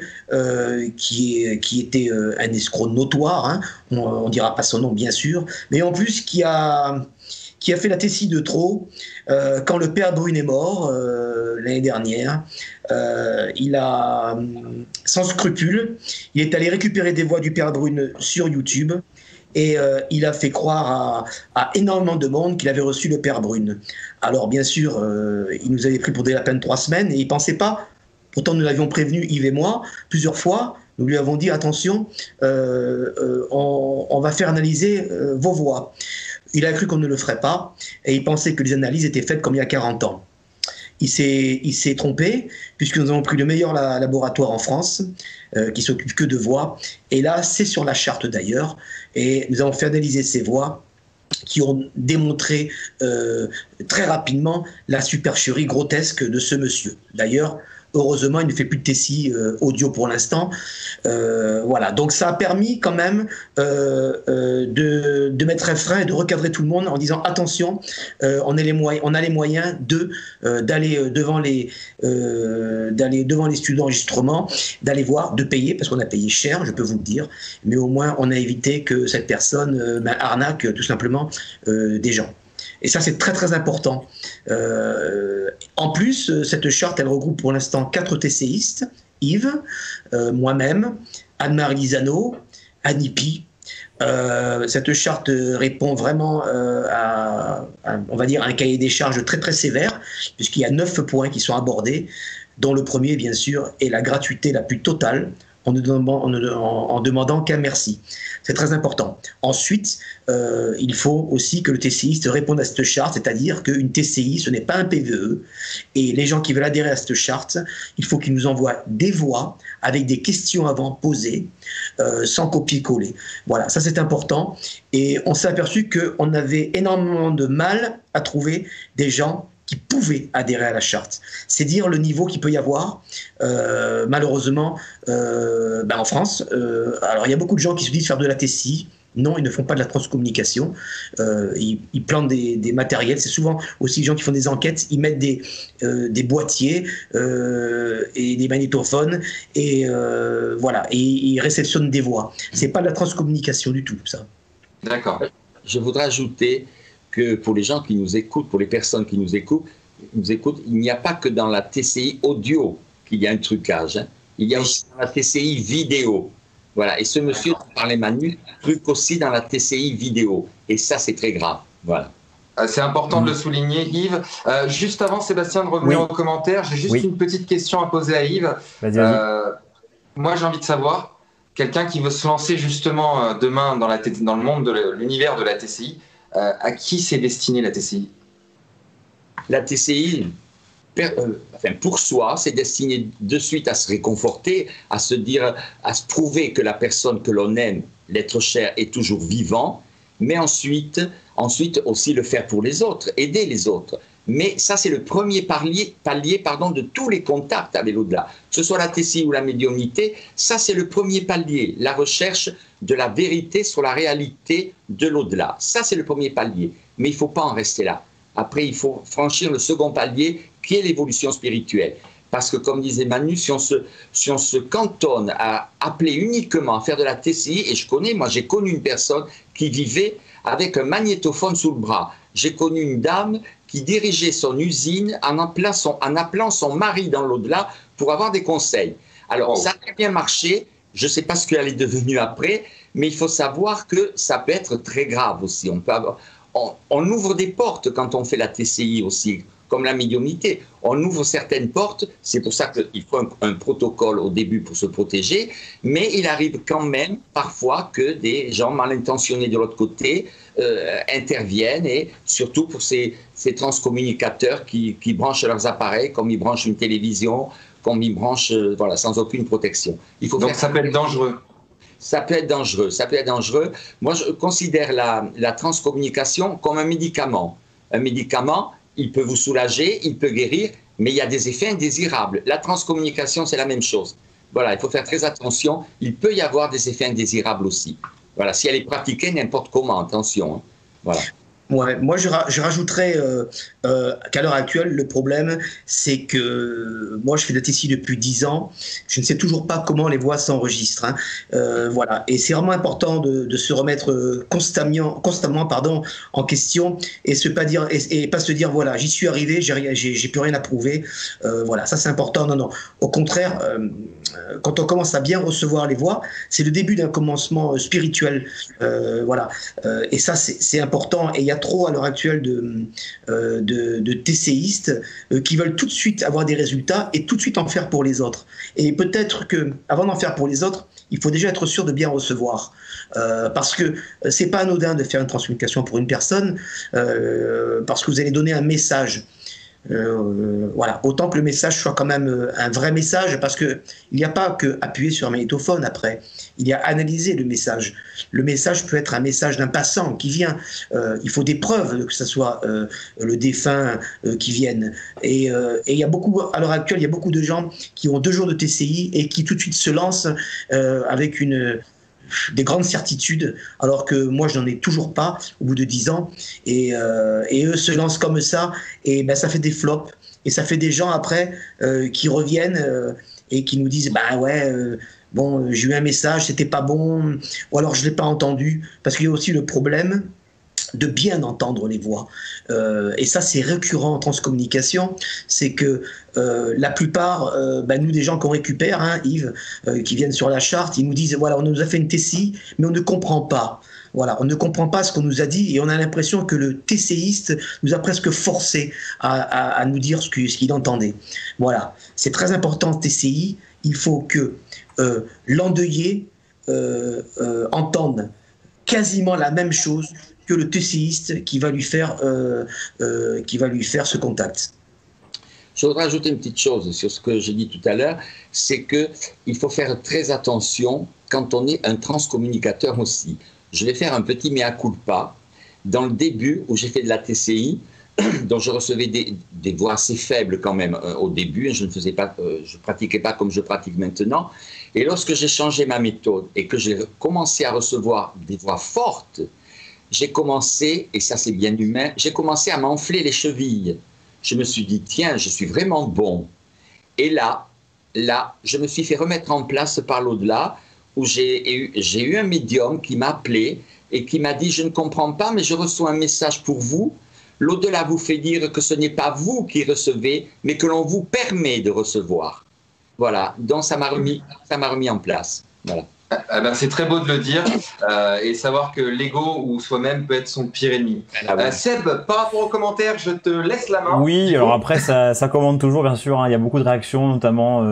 qui était un escroc notoire, hein, on ne dira pas son nom bien sûr, mais en plus qui a fait la TCI de trop quand le père Brune est mort l'année dernière. Il a, sans scrupule, il est allé récupérer des voix du père Brune sur YouTube et il a fait croire à énormément de monde qu'il avait reçu le père Brune. Alors bien sûr, il nous avait pris pour des lapins de 3 semaines et il ne pensait pas. Pourtant, nous l'avions prévenu, Yves et moi, plusieurs fois. Nous lui avons dit, attention, on va faire analyser vos voix. Il a cru qu'on ne le ferait pas et il pensait que les analyses étaient faites comme il y a 40 ans. Il s'est trompé puisque nous avons pris le meilleur laboratoire en France qui s'occupe que de voix. Et là, c'est sur la charte d'ailleurs. Et nous avons fait analyser ces voix qui ont démontré très rapidement la supercherie grotesque de ce monsieur. D'ailleurs, heureusement, il ne fait plus de TCI audio pour l'instant. Voilà. Donc, ça a permis quand même de mettre un frein et de recadrer tout le monde en disant attention, on a les moyens d'aller devant les studios d'enregistrement, d'aller voir, de payer, parce qu'on a payé cher, je peux vous le dire, mais au moins on a évité que cette personne arnaque tout simplement des gens. Et ça, c'est très très important. En plus, cette charte, elle regroupe pour l'instant 4 TCistes, Yves, moi-même, Anne-Marie Lisano, Anipi. Cette charte répond vraiment à, on va dire, un cahier des charges très très sévère, puisqu'il y a 9 points qui sont abordés, dont le premier, bien sûr, est la gratuité la plus totale, en demandant qu'un merci. C'est très important. Ensuite, il faut aussi que le TCI réponde à cette charte, c'est-à-dire qu'une TCI, ce n'est pas un PVE. Et les gens qui veulent adhérer à cette charte, il faut qu'ils nous envoient des voix avec des questions avant posées, sans copier-coller. Voilà, ça c'est important. Et on s'est aperçu qu'on avait énormément de mal à trouver des gens qui pouvaient adhérer à la charte. C'est dire le niveau qu'il peut y avoir, malheureusement, en France. Alors, il y a beaucoup de gens qui se disent faire de la TCI. Non, ils ne font pas de la transcommunication. Ils plantent des matériels. C'est souvent aussi les gens qui font des enquêtes. Ils mettent des boîtiers et des magnétophones et voilà. Et ils réceptionnent des voix. C'est pas de la transcommunication du tout, ça. D'accord. Je voudrais ajouter que pour les gens qui nous écoutent, pour les personnes qui nous écoutent, il n'y a pas que dans la TCI audio qu'il y a un trucage. Hein. Il y a aussi dans la TCI vidéo. Voilà. Et ce monsieur dont parlait Manu truc aussi dans la TCI vidéo. Et ça, c'est très grave. Voilà. C'est important de le souligner, Yves. Juste avant, Sébastien, de revenir aux commentaires, j'ai juste une petite question à poser à Yves. Vas-y. Moi, j'ai envie de savoir, quelqu'un qui veut se lancer justement demain dans le monde de l'univers de la TCI, à qui c'est destiné la TCI? La TCI, pour soi, c'est destiné de suite à se réconforter, à se dire, à se prouver que la personne que l'on aime, l'être cher, est toujours vivant, mais ensuite aussi le faire pour les autres, aider les autres. Mais ça, c'est le premier palier de tous les contacts avec l'au-delà. Que ce soit la TCI ou la médiumnité, ça, c'est le premier palier, la recherche de la vérité sur la réalité de l'au-delà. Ça, c'est le premier palier. Mais il ne faut pas en rester là. Après, il faut franchir le second palier, qui est l'évolution spirituelle. Parce que, comme disait Manu, si on se cantonne à appeler uniquement à faire de la TCI, et j'ai connu une personne qui vivait avec un magnétophone sous le bras. J'ai connu une dame qui dirigeait son usine en appelant son mari dans l'au-delà pour avoir des conseils. Alors, ça a très bien marché. Je ne sais pas ce qu'elle est devenue après, mais il faut savoir que ça peut être très grave aussi. On ouvre des portes quand on fait la TCI aussi, comme la médiumnité. On ouvre certaines portes, c'est pour ça qu'il faut un protocole au début pour se protéger, mais il arrive quand même parfois que des gens mal intentionnés de l'autre côté interviennent, et surtout pour ces transcommunicateurs qui branchent leurs appareils comme ils branchent une télévision, comme ils branchent sans aucune protection. Donc ça peut être dangereux. Ça peut être dangereux. Moi, je considère la transcommunication comme un médicament. Un médicament, il peut vous soulager, il peut guérir, mais il y a des effets indésirables. La transcommunication, c'est la même chose. Voilà, il faut faire très attention. Il peut y avoir des effets indésirables aussi. Voilà, si elle est pratiquée n'importe comment, attention. Hein. Voilà. Ouais, moi, je rajouterais qu'à l'heure actuelle, le problème, c'est que moi, je fais de la TCI depuis 10 ans. Je ne sais toujours pas comment les voix s'enregistrent. Hein. Voilà. Et c'est vraiment important de se remettre constamment en question et pas se dire, voilà, j'y suis arrivé, j'ai plus rien à prouver. Voilà, ça, c'est important. Non. Au contraire, quand on commence à bien recevoir les voix, c'est le début d'un commencement spirituel. Voilà. Et ça, c'est important. Et il y a trop à l'heure actuelle de TCistes qui veulent tout de suite avoir des résultats et tout de suite en faire pour les autres. Et peut-être qu'avant d'en faire pour les autres, il faut déjà être sûr de bien recevoir. Parce que c'est pas anodin de faire une transcommunication pour une personne, parce que vous allez donner un message. Voilà, autant que le message soit quand même un vrai message, parce que il n'y a pas que appuyer sur un magnétophone après, il y a analyser le message. Le message peut être un message d'un passant qui vient. Il faut des preuves que ce soit le défunt qui vienne. Et il y a beaucoup, à l'heure actuelle, il y a beaucoup de gens qui ont 2 jours de TCI et qui tout de suite se lancent avec des grandes certitudes, alors que moi je n'en ai toujours pas au bout de 10 ans, et eux se lancent comme ça, et ben ça fait des flops, et ça fait des gens après qui reviennent et qui nous disent bah ouais bon, j'ai eu un message, c'était pas bon, ou alors je l'ai pas entendu, parce qu'il y a aussi le problème de bien entendre les voix. Et ça, c'est récurrent en transcommunication, c'est que la plupart, nous, des gens qu'on récupère, hein, Yves, qui viennent sur la charte, ils nous disent, voilà, on nous a fait une TCI, mais on ne comprend pas. Voilà, on ne comprend pas ce qu'on nous a dit, et on a l'impression que le TCiste nous a presque forcé à nous dire ce qu'il entendait. Voilà, c'est très important, TCI, il faut que l'endeuillé entende quasiment la même chose que le TCiste qui va lui faire ce contact. Je voudrais ajouter une petite chose sur ce que j'ai dit tout à l'heure, c'est qu'il faut faire très attention quand on est un transcommunicateur aussi. Je vais faire un petit mea culpa. Dans le début, où j'ai fait de la TCI, dont je recevais des voix assez faibles quand même au début. Je ne pratiquais pas comme je pratique maintenant. Et lorsque j'ai changé ma méthode et que j'ai commencé à recevoir des voix fortes, j'ai commencé, et ça c'est bien humain, j'ai commencé à m'enfler les chevilles. Je me suis dit, tiens, je suis vraiment bon. Et là, je me suis fait remettre en place par l'au-delà, où j'ai eu un médium qui m'a appelé et qui m'a dit, je ne comprends pas, mais je reçois un message pour vous. L'au-delà vous fait dire que ce n'est pas vous qui recevez, mais que l'on vous permet de recevoir. Voilà, donc ça m'a remis en place. Voilà. C'est très beau de le dire et savoir que l'ego ou soi-même peut être son pire ennemi. Seb, par rapport aux commentaires, je te laisse la main. Oui, alors après ça commente toujours bien sûr, hein. Il y a beaucoup de réactions, notamment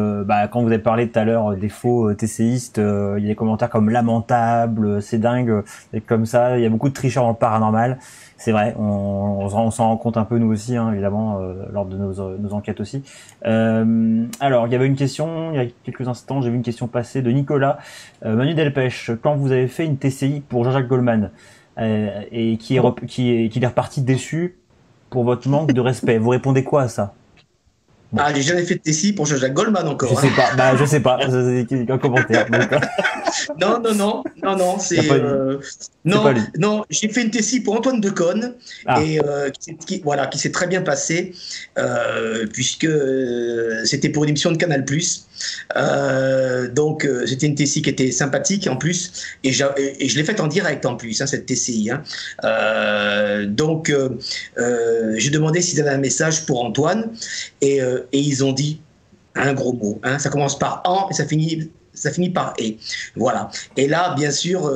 quand vous avez parlé tout à l'heure des faux TCistes, il y a des commentaires comme lamentable, c'est dingue, et comme ça, il y a beaucoup de tricheurs dans le paranormal. C'est vrai, on s'en rend compte un peu nous aussi, hein, évidemment, lors de nos enquêtes aussi. Alors, il y avait une question, il y a quelques instants, j'ai vu une question passer de Nicolas. Manu Delpech, quand vous avez fait une TCI pour Jean-Jacques Goldman, et qu'il est reparti déçu pour votre manque de respect, vous répondez quoi à ça? Bon. J'ai jamais fait de TCI pour Jean-Jacques Goldman encore. Je sais pas, c'est un commentaire. Non, c'est non, j'ai fait une TCI pour Antoine Decaune et qui s'est très bien passé puisque c'était pour une émission de Canal+. Donc c'était une TCI qui était sympathique en plus et je l'ai faite en direct en plus, hein, cette TCI. Donc j'ai demandé s'ils avaient un message pour Antoine et ils ont dit un gros mot. Hein, ça commence par an et ça finit par et. Voilà. Et là, bien sûr,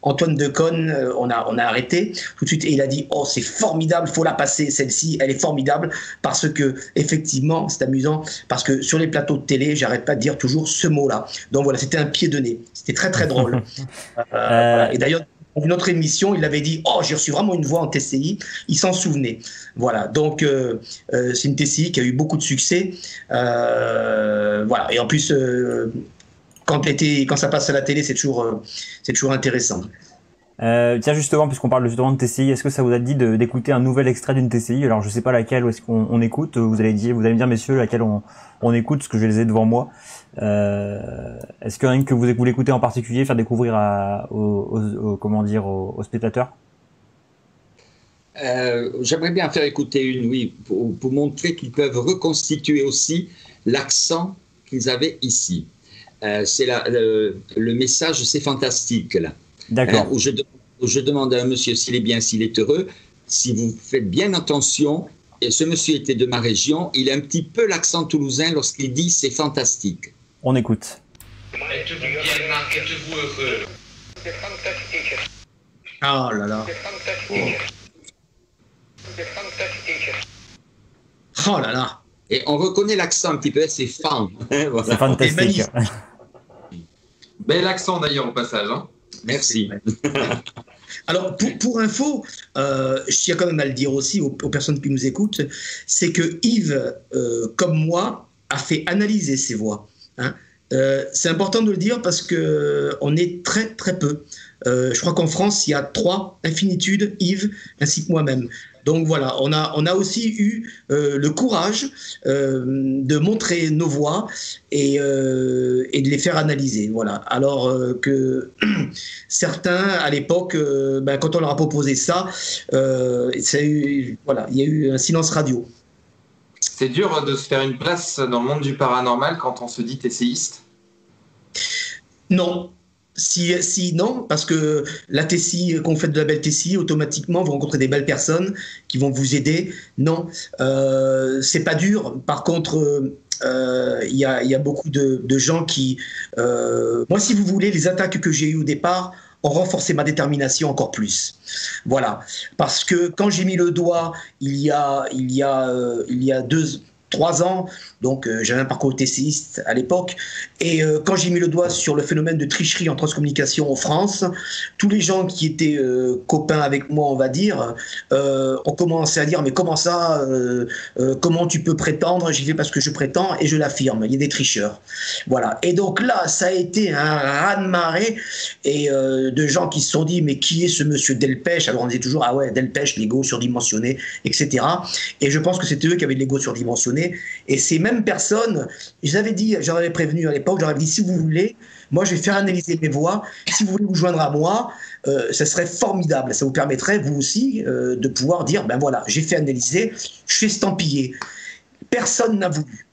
Antoine Decaune, on a arrêté tout de suite et il a dit oh c'est formidable, faut la passer celle-ci, elle est formidable parce que effectivement c'est amusant parce que sur les plateaux de télé, j'arrête pas de dire toujours ce mot-là. Donc voilà, c'était un pied de nez. C'était très très drôle. Et d'ailleurs. Dans une autre émission, il avait dit « Oh, j'ai reçu vraiment une voix en TCI ». Il s'en souvenait. Voilà, donc c'est une TCI qui a eu beaucoup de succès. Voilà, et en plus, quand ça passe à la télé, c'est toujours intéressant. Tiens, justement, puisqu'on parle justement de TCI, est-ce que ça vous a dit d'écouter un nouvel extrait d'une TCI? Alors, je sais pas laquelle est-ce qu'on écoute. Vous allez me dire, messieurs, laquelle on écoute, parce que je les ai devant moi. Est-ce qu'il y en a une que vous voulez écouter en particulier, faire découvrir aux spectateurs? J'aimerais bien faire écouter une, oui, pour montrer qu'ils peuvent reconstituer aussi l'accent qu'ils avaient ici. C'est le message, c'est fantastique, là. D'accord. Où je demande à un monsieur s'il est bien, s'il est heureux. Si vous faites bien attention, et ce monsieur était de ma région, il a un petit peu l'accent toulousain lorsqu'il dit c'est fantastique. On écoute. Êtes-vous bien, Marc? Êtes-vous heureux? C'est fantastique. Oh là là. C'est fantastique. C'est fantastique. Oh là là. Et on reconnaît l'accent un petit peu, c'est fan. Voilà. C'est fantastique. Bel accent d'ailleurs au passage. Hein. Merci. Alors, pour info, je tiens quand même à le dire aussi aux personnes qui nous écoutent, c'est que Yves, comme moi, a fait analyser ses voix. Hein. C'est important de le dire parce qu'on est très très peu. Je crois qu'en France, il y a 3 infinitudes, Yves, ainsi que moi-même. Donc voilà, on a aussi eu le courage de montrer nos voix et de les faire analyser. Voilà. Alors que certains, à l'époque, quand on leur a proposé ça, il y a eu un silence radio. C'est dur de se faire une place dans le monde du paranormal quand on se dit TCiste? Non. Non, parce que la TCI, quand vous faites de la belle TCI, automatiquement, vous rencontrez des belles personnes qui vont vous aider. Non, c'est pas dur. Par contre, il y a beaucoup de gens qui... moi, si vous voulez, les attaques que j'ai eues au départ ont renforcé ma détermination encore plus. Voilà. Parce que quand j'ai mis le doigt, il y a 3 ans, donc j'avais un parcours TCiste à l'époque, et quand j'ai mis le doigt sur le phénomène de tricherie en transcommunication en France, tous les gens qui étaient copains avec moi, on va dire, ont commencé à dire mais comment ça, comment tu peux prétendre? J'y vais parce que je prétends et je l'affirme, il y a des tricheurs. Voilà, et donc là, ça a été un raz-de-marée et de gens qui se sont dit mais qui est ce monsieur Delpech? Alors on disait toujours ah ouais, Delpech, l'ego surdimensionné, etc. Et je pense que c'était eux qui avaient de l'ego surdimensionné. Et ces mêmes personnes, j'en avais prévenu à l'époque, j'aurais dit si vous voulez, moi je vais faire analyser mes voix, si vous voulez vous joindre à moi, ça serait formidable, ça vous permettrait vous aussi de pouvoir dire ben voilà, j'ai fait analyser, je suis estampillé. Personne n'a voulu.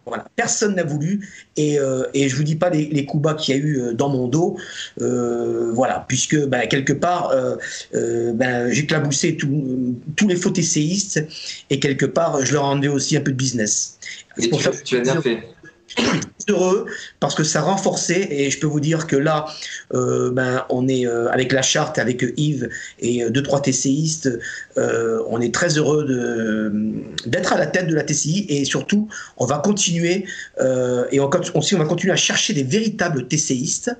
Voilà, personne n'a voulu et je vous dis pas les coups bas qu'il y a eu dans mon dos, voilà, puisque ben, quelque part ben, j'ai claboussé tous les faux TCistes et quelque part je leur rendais aussi un peu de business. Et pour ça, tu as bien fait. Je suis heureux parce que ça renforçait et je peux vous dire que là ben, on est avec la charte, avec Yves et 2-3 TCistes, on est très heureux d'être à la tête de la TCI et surtout on va continuer et on va continuer à chercher des véritables TCistes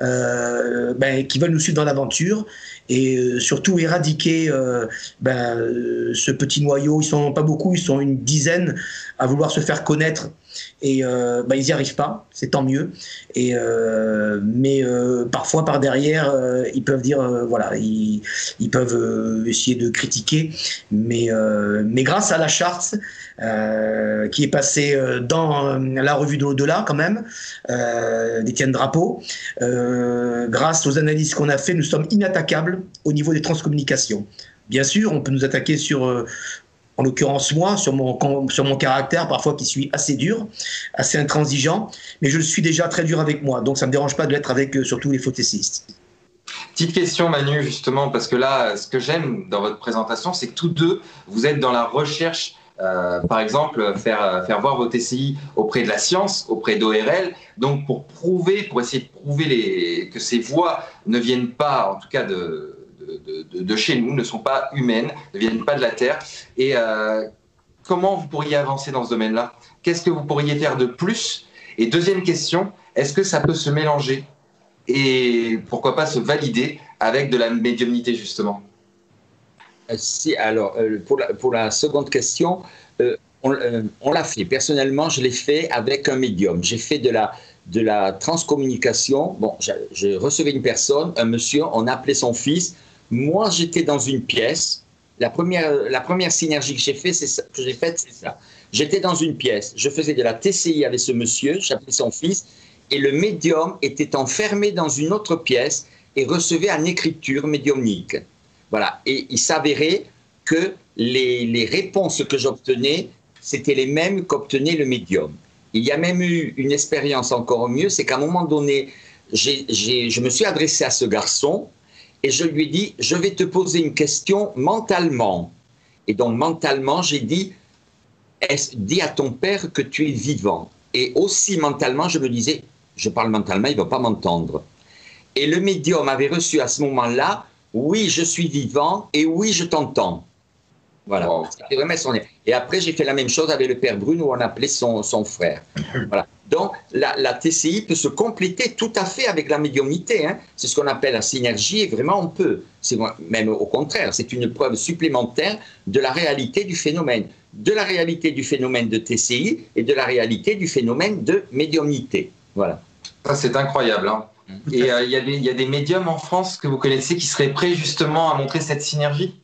ben, qui veulent nous suivre dans l'aventure et surtout éradiquer ce petit noyau. Ils sont pas beaucoup, ils sont une dizaine à vouloir se faire connaître et ils n'y arrivent pas, c'est tant mieux. Et mais parfois par derrière, ils peuvent dire voilà, ils peuvent essayer de critiquer, mais grâce à la charte qui est passée dans la revue de l'au-delà quand même, d'Étienne Drapeau, grâce aux analyses qu'on a fait, nous sommes inattaquables au niveau des transcommunications. Bien sûr, on peut nous attaquer sur en l'occurrence moi, sur mon caractère parfois qui suis assez dur, assez intransigeant, mais je le suis déjà très dur avec moi, donc ça ne me dérange pas de l'être avec surtout les faux TCistes. Petite question Manu, justement, parce que là, ce que j'aime dans votre présentation, c'est que tous deux, vous êtes dans la recherche, par exemple, faire voir vos TCI auprès de la science, auprès d'ORL, donc pour essayer de prouver que ces voix ne viennent pas, en tout cas de chez nous, ne sont pas humaines, ne viennent pas de la Terre. Et comment vous pourriez avancer dans ce domaine-là? Qu'est-ce que vous pourriez faire de plus? Et deuxième question, est-ce que ça peut se mélanger et pourquoi pas se valider avec de la médiumnité, justement? Si, alors, pour la seconde question, on l'a fait. Personnellement, je l'ai fait avec un médium. J'ai fait de la transcommunication. Bon, je recevais une personne, un monsieur, on appelait son fils. Moi, j'étais dans une pièce. La première synergie que j'ai faite, c'est ça. J'étais dans une pièce. Je faisais de la TCI avec ce monsieur, j'appelais son fils, et le médium était enfermé dans une autre pièce et recevait une écriture médiumnique. Voilà. Et il s'avérait que les réponses que j'obtenais, c'était les mêmes qu'obtenait le médium. Il y a même eu une expérience encore mieux, c'est qu'à un moment donné, je me suis adressé à ce garçon et je lui ai dit, je vais te poser une question mentalement. Et donc mentalement, j'ai dit, dis à ton père que tu es vivant. Et aussi mentalement, je me disais, je parle mentalement, il ne va pas m'entendre. Et le médium avait reçu à ce moment-là, oui, je suis vivant et oui, je t'entends. Voilà. Wow. Et après, j'ai fait la même chose avec le père Brune où on appelait son frère. Voilà. Donc, la TCI peut se compléter tout à fait avec la médiumnité. Hein. C'est ce qu'on appelle la synergie et vraiment on peut. Même au contraire, c'est une preuve supplémentaire de la réalité du phénomène. De la réalité du phénomène de TCI et de la réalité du phénomène de médiumnité. Voilà. Ça, c'est incroyable. Hein. Et il y a des médiums en France que vous connaissez qui seraient prêts justement à montrer cette synergie?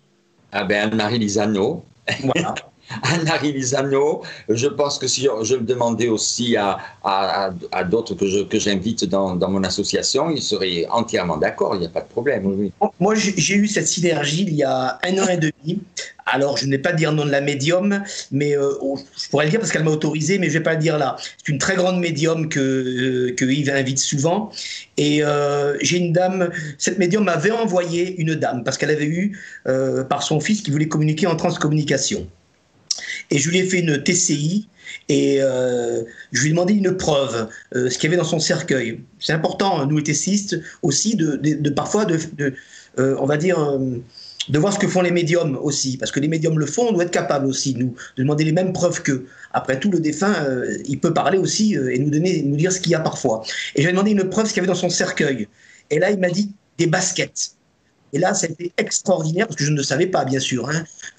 Ah ben, Anne-Marie Lisano. Voilà. Anne-Marie Lisano, je pense que si je le demandais aussi à d'autres que j'invite dans mon association, ils seraient entièrement d'accord, il n'y a pas de problème. Oui. Moi, j'ai eu cette synergie il y a 1 an et demi. Alors, je ne vais pas dire nom de la médium, mais je pourrais le dire parce qu'elle m'a autorisé, mais je ne vais pas le dire là. C'est une très grande médium que Yves invite souvent. Et j'ai une dame, cette médium m'avait envoyé une dame parce qu'elle avait eu par son fils qui voulait communiquer en transcommunication. Et je lui ai fait une TCI et je lui ai demandé une preuve, ce qu'il y avait dans son cercueil. C'est important, nous les TCistes aussi, parfois on va dire, de voir ce que font les médiums aussi, parce que les médiums le font, on doit être capable aussi, nous, de demander les mêmes preuves qu'eux. Après tout, le défunt, il peut parler aussi et nous dire ce qu'il y a parfois. Et j'ai demandé une preuve, ce qu'il y avait dans son cercueil. Et là, il m'a dit des baskets. Et là, ça a été extraordinaire, parce que je ne le savais pas, bien sûr,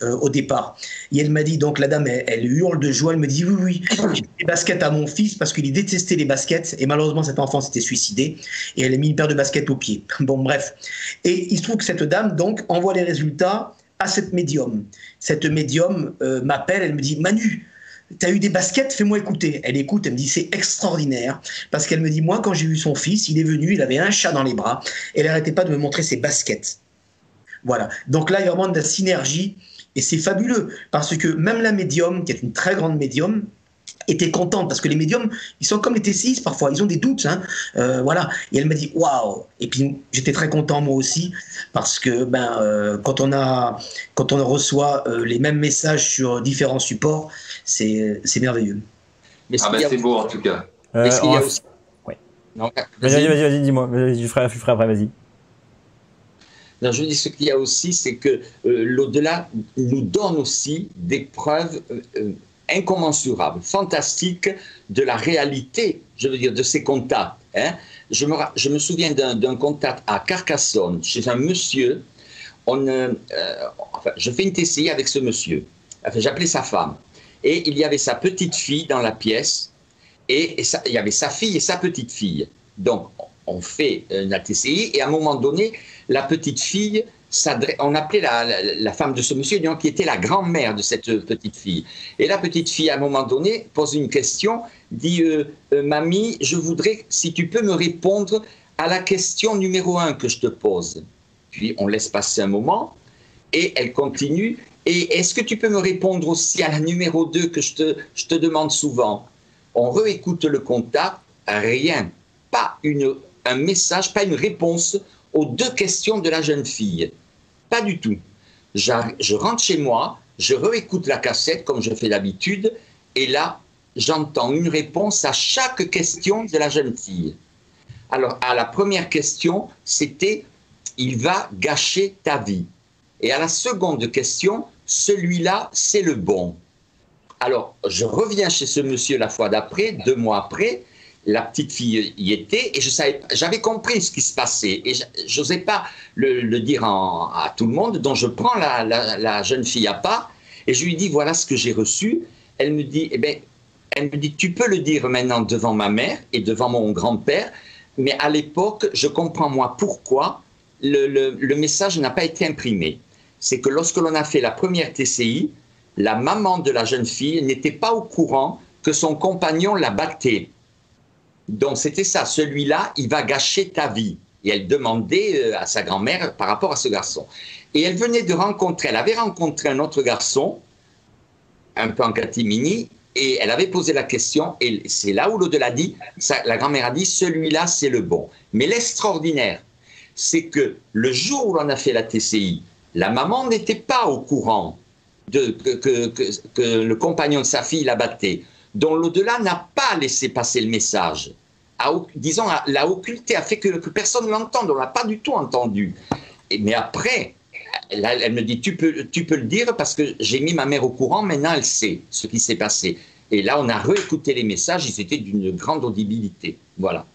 au départ. Et elle m'a dit, donc la dame, elle hurle de joie, elle me dit, oui, j'ai mis des baskets à mon fils, parce qu'il détestait les baskets, et malheureusement, cet enfant s'était suicidé, et elle a mis une paire de baskets au pied. Bon, bref. Et il se trouve que cette dame, donc, envoie les résultats à cette médium. Cette médium m'appelle, elle me dit, Manu, t'as eu des baskets, fais-moi écouter. Elle écoute, elle me dit, c'est extraordinaire, parce qu'elle me dit, moi, quand j'ai vu son fils, il est venu, il avait un chat dans les bras, et elle n'arrêtait pas de me montrer ses baskets. Voilà. Donc là, il y a vraiment de la synergie et c'est fabuleux parce que même la médium, qui est une très grande médium, était contente parce que les médiums, ils sont comme les TCI parfois, ils ont des doutes. Voilà. Et elle m'a dit waouh. Et puis j'étais très content moi aussi parce que quand on reçoit les mêmes messages sur différents supports, c'est merveilleux. Mais c'est beau en tout cas. Est-ce qu'il y a aussi... Ouais. Vas-y, dis-moi. Je ferai après, vas-y. Non, je dis ce qu'il y a aussi, c'est que l'au-delà nous donne aussi des preuves incommensurables, fantastiques de la réalité, je veux dire, de ces contacts. Je me souviens d'un contact à Carcassonne, chez un monsieur. Je fais une TCI avec ce monsieur. Enfin, j'appelais sa femme. Et il y avait sa petite fille dans la pièce, et il y avait sa fille et sa petite fille. Donc, on fait la TCI, et à un moment donné, la petite fille, on appelait la femme de ce monsieur, qui était la grand-mère de cette petite fille. Et la petite fille, à un moment donné, pose une question, dit Mamie, je voudrais, si tu peux me répondre à la question numéro 1 que je te pose. Puis on laisse passer un moment, et elle continue. Et est-ce que tu peux me répondre aussi à la numéro 2 que je te demande souvent? On réécoute le contact, rien, pas un message, pas une réponse aux 2 questions de la jeune fille. Pas du tout. Je rentre chez moi, je réécoute la cassette comme je fais d'habitude, et là, j'entends une réponse à chaque question de la jeune fille. Alors, à la première question, c'était « Il va gâcher ta vie ». Et à la seconde question, « Celui-là, c'est le bon ». Alors, je reviens chez ce monsieur la fois d'après, 2 mois après, la petite fille y était, et j'avais compris ce qui se passait, et je n'osais pas le dire à tout le monde, donc je prends la jeune fille à part, et je lui dis, voilà ce que j'ai reçu. Elle me dit, tu peux le dire maintenant devant ma mère et devant mon grand-père, mais à l'époque, je comprends moi pourquoi le message n'a pas été imprimé. C'est que lorsque l'on a fait la première TCI, la maman de la jeune fille n'était pas au courant que son compagnon la battait. Donc c'était ça, celui-là, il va gâcher ta vie. Et elle demandait à sa grand-mère par rapport à ce garçon. Et elle avait rencontré un autre garçon, un peu en catimini, et elle avait posé la question, et c'est là où l'au-delà dit, la grand-mère a dit, celui-là c'est le bon. Mais l'extraordinaire, c'est que le jour où l'on a fait la TCI, la maman n'était pas au courant que le compagnon de sa fille la battait. Dont l'au-delà n'a pas laissé passer le message, l'a occulté, a fait que personne ne l'entende, on ne l'a pas du tout entendu. Mais après, elle me dit, tu peux le dire parce que j'ai mis ma mère au courant, maintenant elle sait ce qui s'est passé. Et là, on a réécouté les messages, ils étaient d'une grande audibilité. Voilà.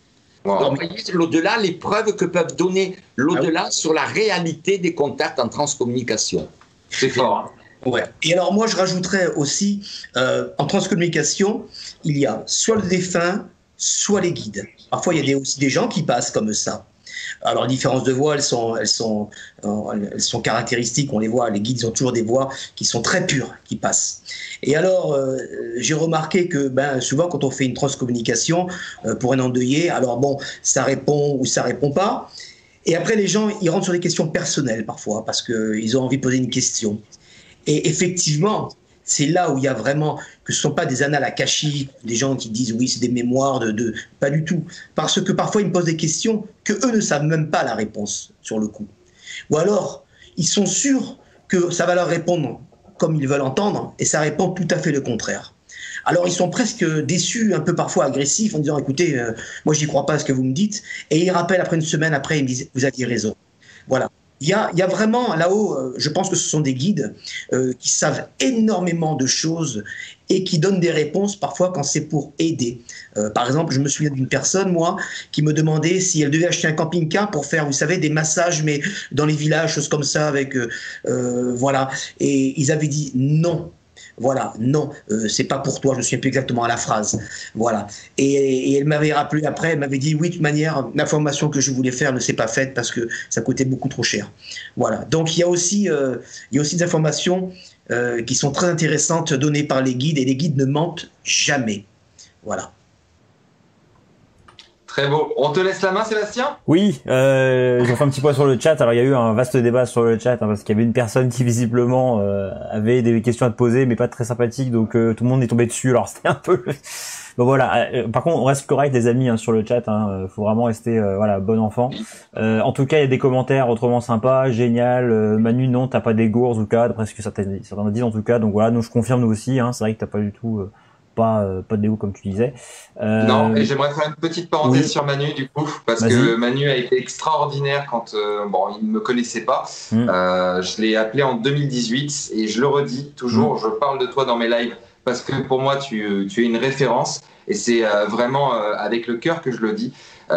Wow. Donc, l'au-delà, les preuves que peuvent donner l'au-delà sur la réalité des contacts en transcommunication. C'est fort. Ouais. Et alors moi je rajouterais aussi en transcommunication il y a soit le défunt soit les guides. Parfois il y a aussi des gens qui passent comme ça. Alors les différences de voix elles sont caractéristiques, on les voit, les guides ils ont toujours des voix qui sont très pures qui passent. Et alors j'ai remarqué que souvent quand on fait une transcommunication pour un endeuillé, alors bon ça répond ou ça répond pas. Et après les gens ils rentrent sur des questions personnelles parfois parce qu'ils ont envie de poser une question. Et effectivement, c'est là où il y a vraiment, que ce ne sont pas des annales akashiques, des gens qui disent oui, c'est des mémoires pas du tout. Parce que parfois, ils me posent des questions que eux ne savent même pas la réponse sur le coup. Ou alors, ils sont sûrs que ça va leur répondre comme ils veulent entendre, et ça répond tout à fait le contraire. Alors, ils sont presque déçus, un peu parfois agressifs, en disant écoutez, moi, j'y crois pas à ce que vous me dites. Et ils rappellent après une semaine après, ils me disent vous aviez raison. Voilà. Il y a vraiment là-haut, je pense que ce sont des guides qui savent énormément de choses et qui donnent des réponses parfois quand c'est pour aider. Par exemple, je me souviens d'une personne, moi, qui me demandait si elle devait acheter un camping-car pour faire, vous savez, des massages, mais dans les villages, choses comme ça, avec voilà. Et ils avaient dit non. Voilà, non, c'est pas pour toi, je ne me souviens plus exactement à la phrase. Voilà. Et elle m'avait rappelé après, elle m'avait dit oui, de toute manière, la formation que je voulais faire ne s'est pas faite parce que ça coûtait beaucoup trop cher. Voilà. Donc il y a aussi des informations qui sont très intéressantes données par les guides et les guides ne mentent jamais. Voilà. Très beau. On te laisse la main, Sébastien? Oui, je fais un petit point sur le chat. Alors il y a eu un vaste débat sur le chat parce qu'il y avait une personne qui visiblement avait des questions à te poser, mais pas très sympathiques, donc tout le monde est tombé dessus. Alors c'était un peu. Bon voilà. Par contre, on reste correct, les amis, sur le chat. Faut vraiment rester voilà, bon enfant. En tout cas, il y a des commentaires autrement sympas, génial. Manu, non, t'as pas d'ego en tout cas, d'après ce que certains disent en tout cas. Donc voilà, nous je confirme nous aussi. C'est vrai que t'as pas du tout. Pas de dégoût comme tu disais. Non, et j'aimerais faire une petite parenthèse sur Manu du coup, parce que Manu a été extraordinaire quand il ne me connaissait pas. Je l'ai appelé en 2018 et je le redis toujours, je parle de toi dans mes lives parce que pour moi tu es une référence et c'est vraiment avec le cœur que je le dis.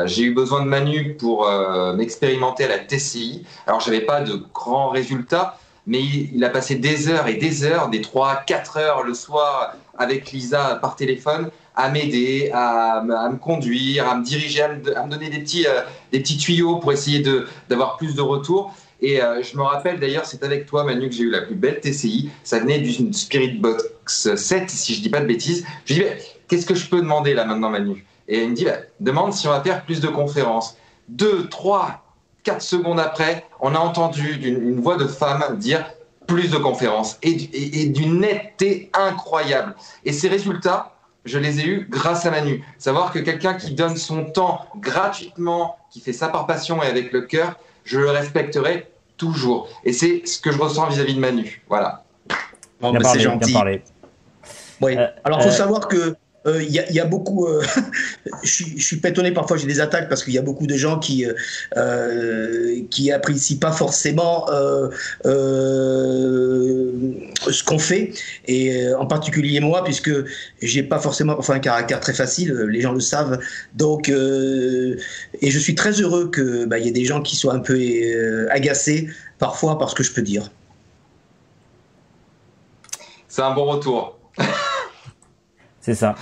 J'ai eu besoin de Manu pour m'expérimenter à la TCI. Alors j'avais pas de grands résultats, mais il a passé des heures et des heures, des 3-4 heures le soir avec Lisa par téléphone, à m'aider, à me conduire, à me diriger, à me donner des petits tuyaux pour essayer d'avoir plus de retours. Et je me rappelle d'ailleurs, c'est avec toi Manu que j'ai eu la plus belle TCI. Ça venait d'une Spirit Box 7, si je dis pas de bêtises. Je lui dis, qu'est-ce que je peux demander là maintenant Manu? Et il me dit, demande si on va faire plus de conférences. 2, 3, 4 secondes après, on a entendu une voix de femme dire plus de conférences et d'une netteté incroyable. Et ces résultats, je les ai eus grâce à Manu. Savoir que quelqu'un qui donne son temps gratuitement, qui fait ça par passion et avec le cœur, je le respecterai toujours. Et c'est ce que je ressens vis-à-vis de Manu. Voilà. Bon, c'est gentil. Bien parlé. Oui. Alors, il faut savoir que y a beaucoup. Je suis pas étonné parfois, j'ai des attaques parce qu'il y a beaucoup de gens qui apprécient pas forcément ce qu'on fait, et en particulier moi, puisque j'ai pas forcément un caractère très facile, les gens le savent. Donc, et je suis très heureux que y ait des gens qui soient un peu agacés parfois par ce que je peux dire. C'est un bon retour. C'est ça.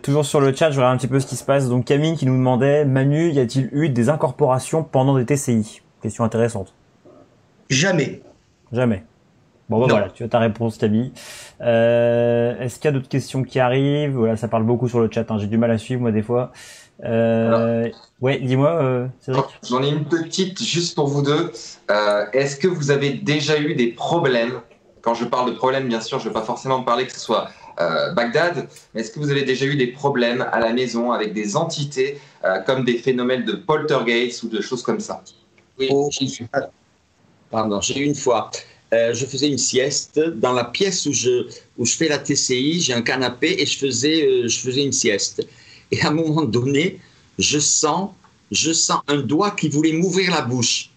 Toujours sur le chat, je regarde un petit peu ce qui se passe. Donc Camille qui nous demandait, Manu, y a-t-il eu des incorporations pendant des TCI? Question intéressante. Jamais. Jamais. Bon, voilà, tu as ta réponse, Camille. Est-ce qu'il y a d'autres questions qui arrivent? Voilà, ça parle beaucoup sur le chat. J'ai du mal à suivre, moi, des fois. Ouais, dis-moi, Cédric. J'en ai une petite juste pour vous deux. Est-ce que vous avez déjà eu des problèmes? Quand je parle de problèmes, bien sûr, je ne veux pas forcément parler que ce soit Bagdad, mais est-ce que vous avez déjà eu des problèmes à la maison avec des entités comme des phénomènes de poltergeist ou de choses comme ça? Oui, j'ai eu une fois. Je faisais une sieste dans la pièce où je fais la TCI. J'ai un canapé et je faisais une sieste. Et à un moment donné, je sens un doigt qui voulait m'ouvrir la bouche.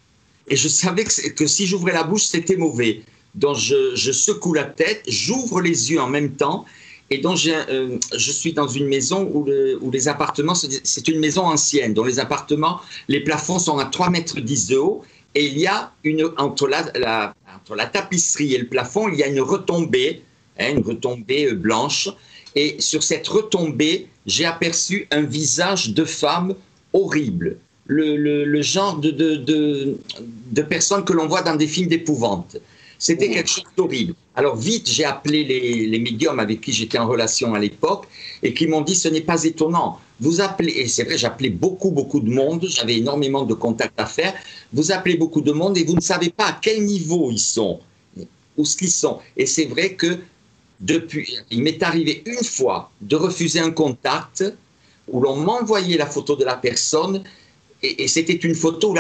Et je savais que si j'ouvrais la bouche, c'était mauvais. Donc je secoue la tête, j'ouvre les yeux en même temps. Et donc je suis dans une maison où les appartements, c'est une maison ancienne. Dans les appartements, les plafonds sont à 3,10 mètres de haut. Et il y a entre la tapisserie et le plafond, il y a une retombée blanche. Et sur cette retombée, j'ai aperçu un visage de femme horrible. Le genre de personnes que l'on voit dans des films d'épouvante. C'était quelque chose d'horrible. Alors vite, j'ai appelé les médiums avec qui j'étais en relation à l'époque et qui m'ont dit ce n'est pas étonnant. Vous appelez, et c'est vrai, j'appelais beaucoup de monde, j'avais énormément de contacts à faire. Vous appelez beaucoup de monde et vous ne savez pas à quel niveau ils sont, où ce qu'ils sont. Et c'est vrai que il m'est arrivé une fois de refuser un contact où l'on m'envoyait la photo de la personne et c'était une photo où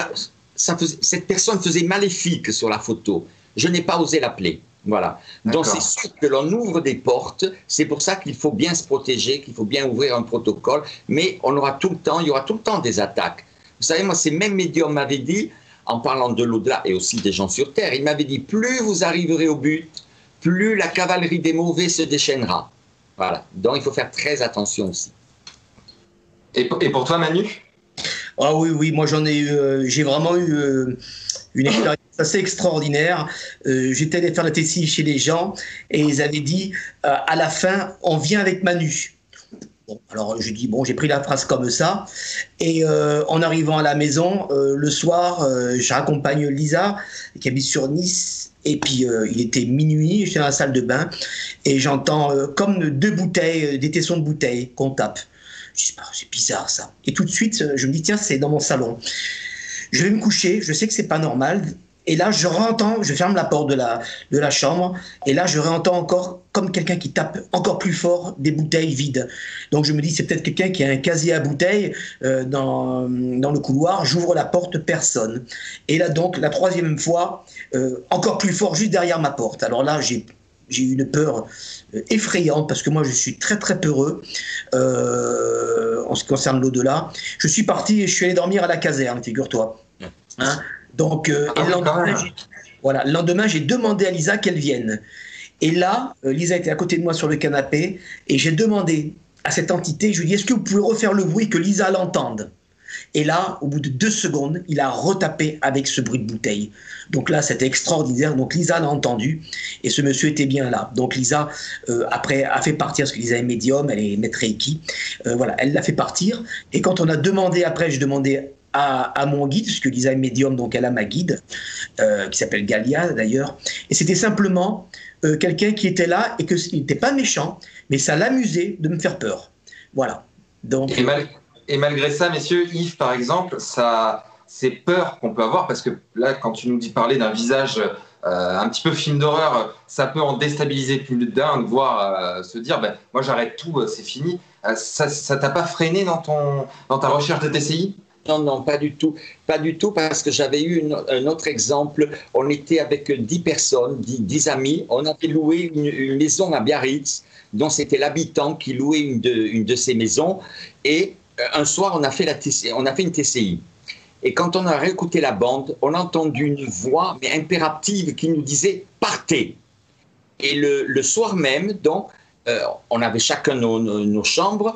cette personne faisait maléfique sur la photo. Je n'ai pas osé l'appeler. Voilà. Donc c'est sûr que l'on ouvre des portes, c'est pour ça qu'il faut bien se protéger, qu'il faut bien ouvrir un protocole, mais il y aura tout le temps des attaques. Vous savez, moi, ces mêmes médiums m'avaient dit, en parlant de l'au-delà et aussi des gens sur Terre. Il m'avait dit, plus vous arriverez au but, plus la cavalerie des mauvais se déchaînera. Voilà. Donc, il faut faire très attention aussi. Et pour toi, Manu? Ah oui, moi j'en ai eu, j'ai vraiment eu une expérience assez extraordinaire. J'étais allé faire la tessie chez les gens et ils avaient dit à la fin, on vient avec Manu. Bon, alors je dis, bon, j'ai pris la phrase comme ça. Et en arrivant à la maison, le soir, je raccompagne Lisa qui habite sur Nice. Et puis il était minuit, j'étais dans la salle de bain et j'entends comme deux bouteilles, des tessons de bouteilles qu'on tape. Je dis, c'est bizarre ça. Et tout de suite, je me dis, tiens, c'est dans mon salon. Je vais me coucher, je sais que c'est pas normal. Et là, je réentends, je ferme la porte de la chambre, et là, je réentends encore comme quelqu'un qui tape encore plus fort des bouteilles vides. Donc, je me dis, c'est peut-être quelqu'un qui a un casier à bouteilles dans le couloir. J'ouvre la porte, personne. Et là, donc, la troisième fois, encore plus fort, juste derrière ma porte. Alors là, j'ai eu une peur effrayante parce que moi, je suis très, très peureux en ce qui concerne l'au-delà. Je suis parti et je suis allé dormir à la caserne, figure-toi. Hein? Donc, le lendemain, j'ai demandé à Lisa qu'elle vienne. Et là, Lisa était à côté de moi sur le canapé et j'ai demandé à cette entité, je lui ai dit, est-ce que vous pouvez refaire le bruit que Lisa l'entende? Et là, au bout de 2 secondes, il a retapé avec ce bruit de bouteille. Donc là, c'était extraordinaire. Donc Lisa l'a entendu et ce monsieur était bien là. Donc Lisa, après, a fait partir, parce que Lisa est médium, elle est maître Reiki. Voilà, elle l'a fait partir. Et quand on a demandé, après, je demandais à mon guide, parce que Lisa est médium, donc elle a ma guide, qui s'appelle Galia d'ailleurs. Et c'était simplement quelqu'un qui était là et qu'il n'était pas méchant, mais ça l'amusait de me faire peur. Voilà. Donc, et malgré ça, messieurs, Yves, par exemple, ces peurs qu'on peut avoir, parce que là, quand tu nous dis parler d'un visage un petit peu film d'horreur, ça peut en déstabiliser plus d'un, voire se dire, moi j'arrête tout, c'est fini. Ça t'a pas freiné dans ta recherche de TCI? Non, pas du tout. Pas du tout, parce que j'avais eu un autre exemple. On était avec 10 personnes, 10 amis. On avait loué une maison à Biarritz, dont c'était l'habitant qui louait une de ces maisons. Et un soir, on a fait une TCI. Et quand on a réécouté la bande, on a entendu une voix, mais impérative, qui nous disait « partez ». Et le soir même, donc, on avait chacun nos chambres.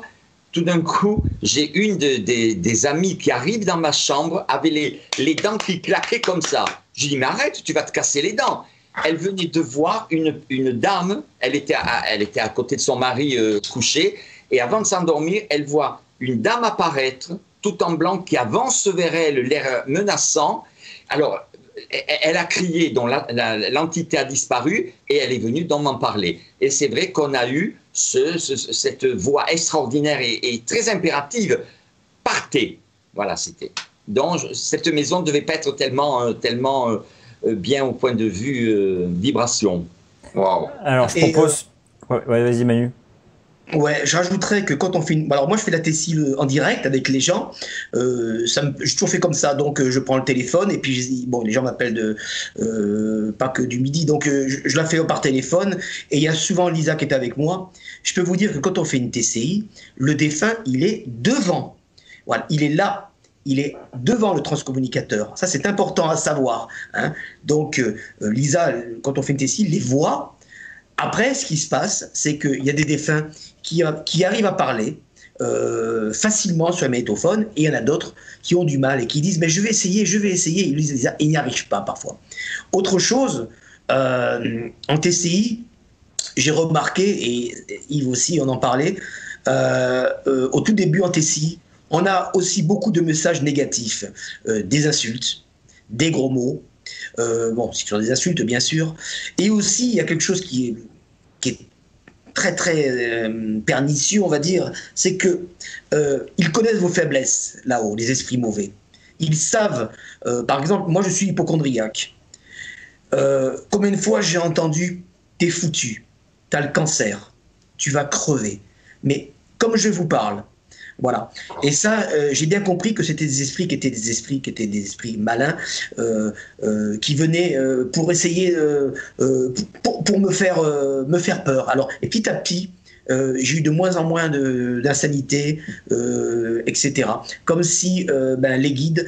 Tout d'un coup, j'ai une des amies qui arrive dans ma chambre, avait les dents qui claquaient comme ça. Je dis, mais arrête, tu vas te casser les dents. Elle venait de voir une dame, elle était à côté de son mari couché, et avant de s'endormir, elle voit une dame apparaître, tout en blanc, qui avance vers elle, l'air menaçant. Alors, elle a crié, donc l'entité a disparu, et elle est venue donc m'en parler. Et c'est vrai qu'on a eu cette voix extraordinaire et très impérative. Partez. Voilà, c'était. Donc, cette maison ne devait pas être tellement bien au point de vue vibration. Wow. Alors, je propose... Ouais, vas-y, Manu. Ouais, je rajouterais que quand on fait alors moi je fais la tessie en direct avec les gens, j'ai toujours fait comme ça, donc je prends le téléphone et puis les gens m'appellent pas que du midi, donc je la fais par téléphone et il y a souvent Lisa qui est avec moi. Je peux vous dire que quand on fait une TCI, le défunt il est devant, voilà, il est là. Il est devant le transcommunicateur. Ça, c'est important à savoir. Hein. Donc, Lisa, quand on fait une TCI, les voit. Après, ce qui se passe, c'est qu'il y a des défunts qui arrivent à parler facilement sur un magnétophone, et il y en a d'autres qui ont du mal et qui disent « mais je vais essayer », ils n'y arrivent pas parfois. Autre chose, en TCI, j'ai remarqué, et Yves aussi, on en parlait, au tout début en TCI, on a aussi beaucoup de messages négatifs, des insultes, des gros mots, c'est sur des insultes bien sûr, et aussi il y a quelque chose qui est très très pernicieux, on va dire, c'est que ils connaissent vos faiblesses là-haut, les esprits mauvais. Ils savent, par exemple, moi je suis hypocondriaque. Combien de fois j'ai entendu « t'es foutu, t'as le cancer, tu vas crever ». Mais comme je vous parle, voilà. Et ça, j'ai bien compris que c'était des esprits qui étaient des esprits malins, qui venaient pour essayer, pour me faire peur. Alors, et petit à petit, j'ai eu de moins en moins d'insanité, etc. Comme si les guides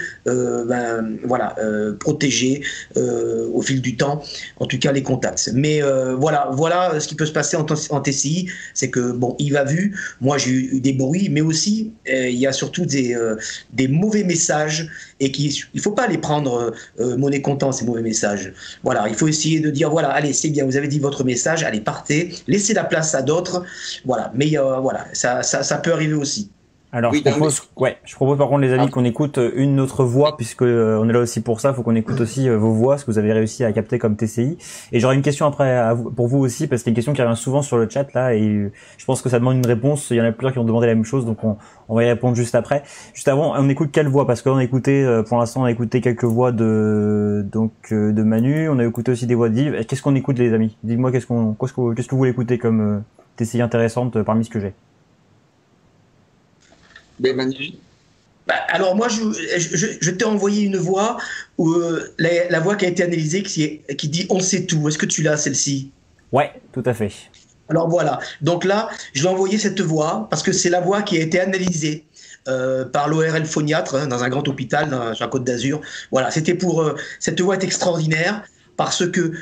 protégeaient au fil du temps, en tout cas les contacts. Mais voilà ce qui peut se passer en TCI, c'est que bon, il va vu, moi j'ai eu des bruits, mais aussi il y a surtout des mauvais messages et il faut pas les prendre monnaie comptant, ces mauvais messages. Voilà, il faut essayer de dire voilà, allez, c'est bien, vous avez dit votre message, allez, partez, laissez la place à d'autres. Voilà, mais voilà, ça peut arriver aussi. Alors, oui, je propose par contre, les amis, qu'on écoute une autre voix, puisque on est là aussi pour ça. Il faut qu'on écoute aussi vos voix, ce que vous avez réussi à capter comme TCI. Et j'aurais une question après pour vous aussi, parce qu'il y a une question qui revient souvent sur le chat là, et je pense que ça demande une réponse. Il y en a plusieurs qui ont demandé la même chose, donc on va y répondre juste après. Juste avant, on écoute quelle voix? Parce qu'on a écouté, pour l'instant, on a écouté quelques voix de Manu. On a écouté aussi des voix d'Yves. Qu'est-ce qu'on écoute, les amis? Dites-moi qu'est-ce que vous voulez écouter comme TCI intéressante parmi ce que j'ai. Alors moi, je t'ai envoyé une voix où la voix qui a été analysée qui dit on sait tout. Est-ce que tu l'as, celle-ci? Ouais, tout à fait. Alors voilà. Donc là, je l'ai envoyé cette voix parce que c'est la voix qui a été analysée par l'ORL phoniatre dans un grand hôpital sur la Côte d'Azur. Voilà, c'était pour cette voix est extraordinaire parce que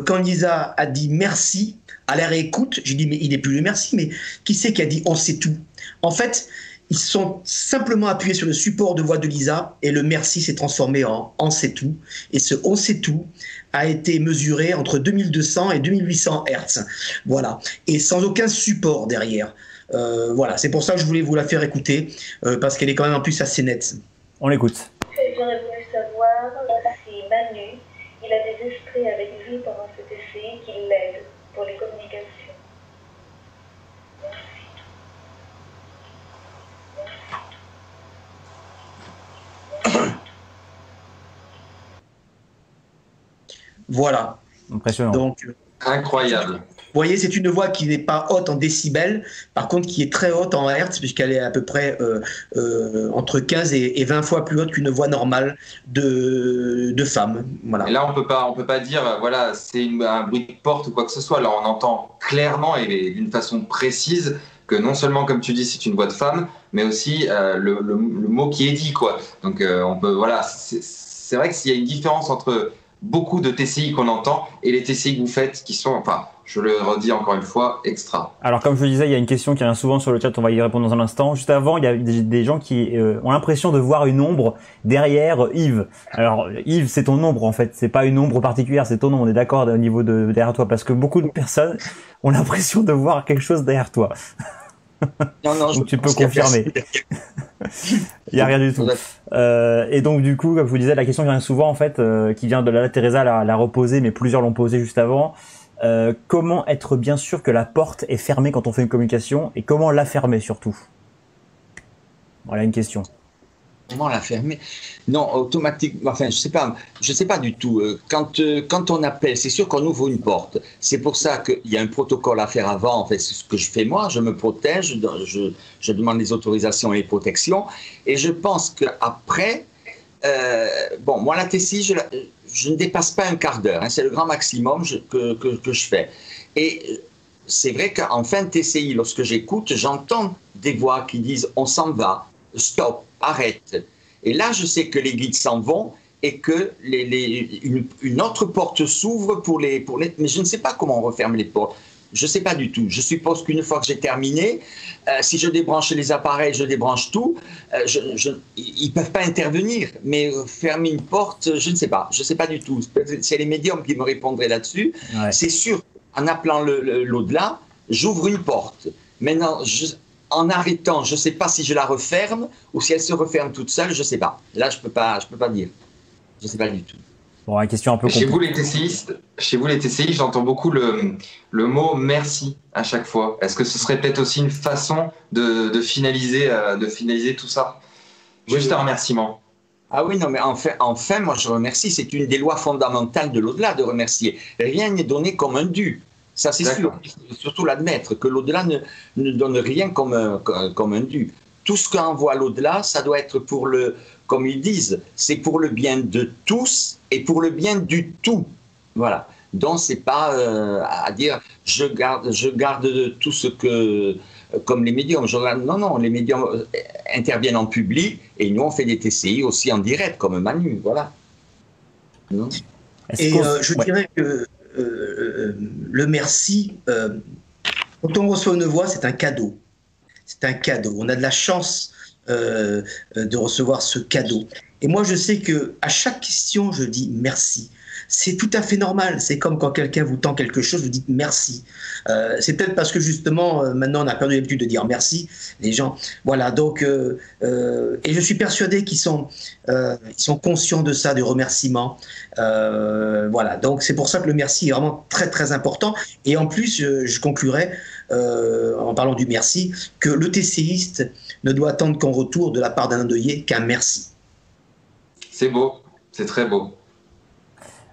quand Lisa a dit merci à la réécoute, j'ai dit mais il n'est plus le merci, mais qui c'est qui a dit on sait tout? En fait, ils sont simplement appuyés sur le support de voix de Lisa et le merci s'est transformé en on sait tout. Et ce on sait tout a été mesuré entre 2200 et 2800 Hz. Voilà. Et sans aucun support derrière. Voilà. C'est pour ça que je voulais vous la faire écouter parce qu'elle est quand même en plus assez nette. On l'écoute. J'aurais voulu savoir si Manu, il a des esprits avec lui pendant cet essai qui l'aident pour les communications. Voilà. Impressionnant. Donc, incroyable. Vous voyez, c'est une voix qui n'est pas haute en décibels, par contre qui est très haute en hertz, puisqu'elle est à peu près entre 15 et 20 fois plus haute qu'une voix normale de femme. Voilà. Et là, on peut pas dire, voilà, c'est un bruit de porte ou quoi que ce soit. Là, on entend clairement et d'une façon précise que non seulement, comme tu dis, c'est une voix de femme, mais aussi le mot qui est dit, quoi. Donc, voilà, c'est vrai que s'il y a une différence entre beaucoup de TCI qu'on entend et les TCI que vous faites qui sont, enfin, je le redis encore une fois, extra. Alors comme je le disais, il y a une question qui revient souvent sur le chat, on va y répondre dans un instant. Juste avant, il y a des gens qui ont l'impression de voir une ombre derrière Yves. Alors Yves, c'est ton ombre en fait, c'est pas une ombre particulière, c'est ton ombre, on est d'accord au niveau de derrière toi, parce que beaucoup de personnes ont l'impression de voir quelque chose derrière toi. Non, donc tu peux confirmer. Il n'y a rien du tout. Et donc du coup, comme je vous disais, la question qui vient souvent en fait, qui vient de là, Teresa l'a reposée, mais plusieurs l'ont posée juste avant. Comment être bien sûr que la porte est fermée quand on fait une communication et comment la fermer surtout? Voilà une question. Comment la fermer? Non, automatiquement, enfin, je sais pas du tout. Quand on appelle, c'est sûr qu'on ouvre une porte. C'est pour ça qu'il y a un protocole à faire avant. En fait, c'est ce que je fais moi. Je me protège, je demande les autorisations et les protections. Et je pense qu'après, bon, moi, la TCI, je ne dépasse pas un quart d'heure. Hein, c'est le grand maximum que je fais. Et c'est vrai qu'en fin de TCI, lorsque j'écoute, j'entends des voix qui disent « on s'en va ». Stop, arrête. Et là, je sais que les guides s'en vont et que une autre porte s'ouvre pour les. Mais je ne sais pas comment on referme les portes. Je ne sais pas du tout. Je suppose qu'une fois que j'ai terminé, si je débranche les appareils, je débranche tout, ils ne peuvent pas intervenir. Mais fermer une porte, je ne sais pas. Je ne sais pas du tout. C'est les médiums qui me répondraient là-dessus. Ouais. C'est sûr, en appelant l'au-delà, j'ouvre une porte. Maintenant, en arrêtant, je ne sais pas si je la referme ou si elle se referme toute seule, je ne sais pas. Là, je peux pas dire. Je ne sais pas du tout. Bon, une question un peu compliquée. Chez vous les TCI, j'entends beaucoup le mot merci à chaque fois. Est-ce que ce serait peut-être aussi une façon de finaliser tout ça? Juste un remerciement. Ah oui, non, mais enfin, moi je remercie. C'est une des lois fondamentales de l'au-delà de remercier. Rien n'est donné comme un dû. Ça, c'est sûr. Il faut surtout l'admettre, que l'au-delà ne donne rien comme un dû. Tout ce qu'envoie l'au-delà, ça doit être pour le, comme ils disent, c'est pour le bien de tous et pour le bien du tout. Voilà. Donc, c'est pas à dire je garde tout ce que, comme les médiums. Non, les médiums interviennent en public et nous, on fait des TCI aussi en direct, comme Manu, voilà. Non. Et je dirais que le merci, quand on reçoit une voix, c'est un cadeau. C'est un cadeau. On a de la chance de recevoir ce cadeau. Et moi, je sais que à chaque question, je dis merci. C'est tout à fait normal. C'est comme quand quelqu'un vous tend quelque chose, vous dites merci. C'est peut-être parce que justement, maintenant, on a perdu l'habitude de dire merci. Les gens, voilà. Donc, et je suis persuadé qu'ils sont conscients de ça, du remerciement. Voilà. Donc, c'est pour ça que le merci est vraiment très, très important. Et en plus, je conclurai en parlant du merci, que le TCiste ne doit attendre qu'en retour de la part d'un endeuillé qu'un merci. C'est beau, c'est très beau.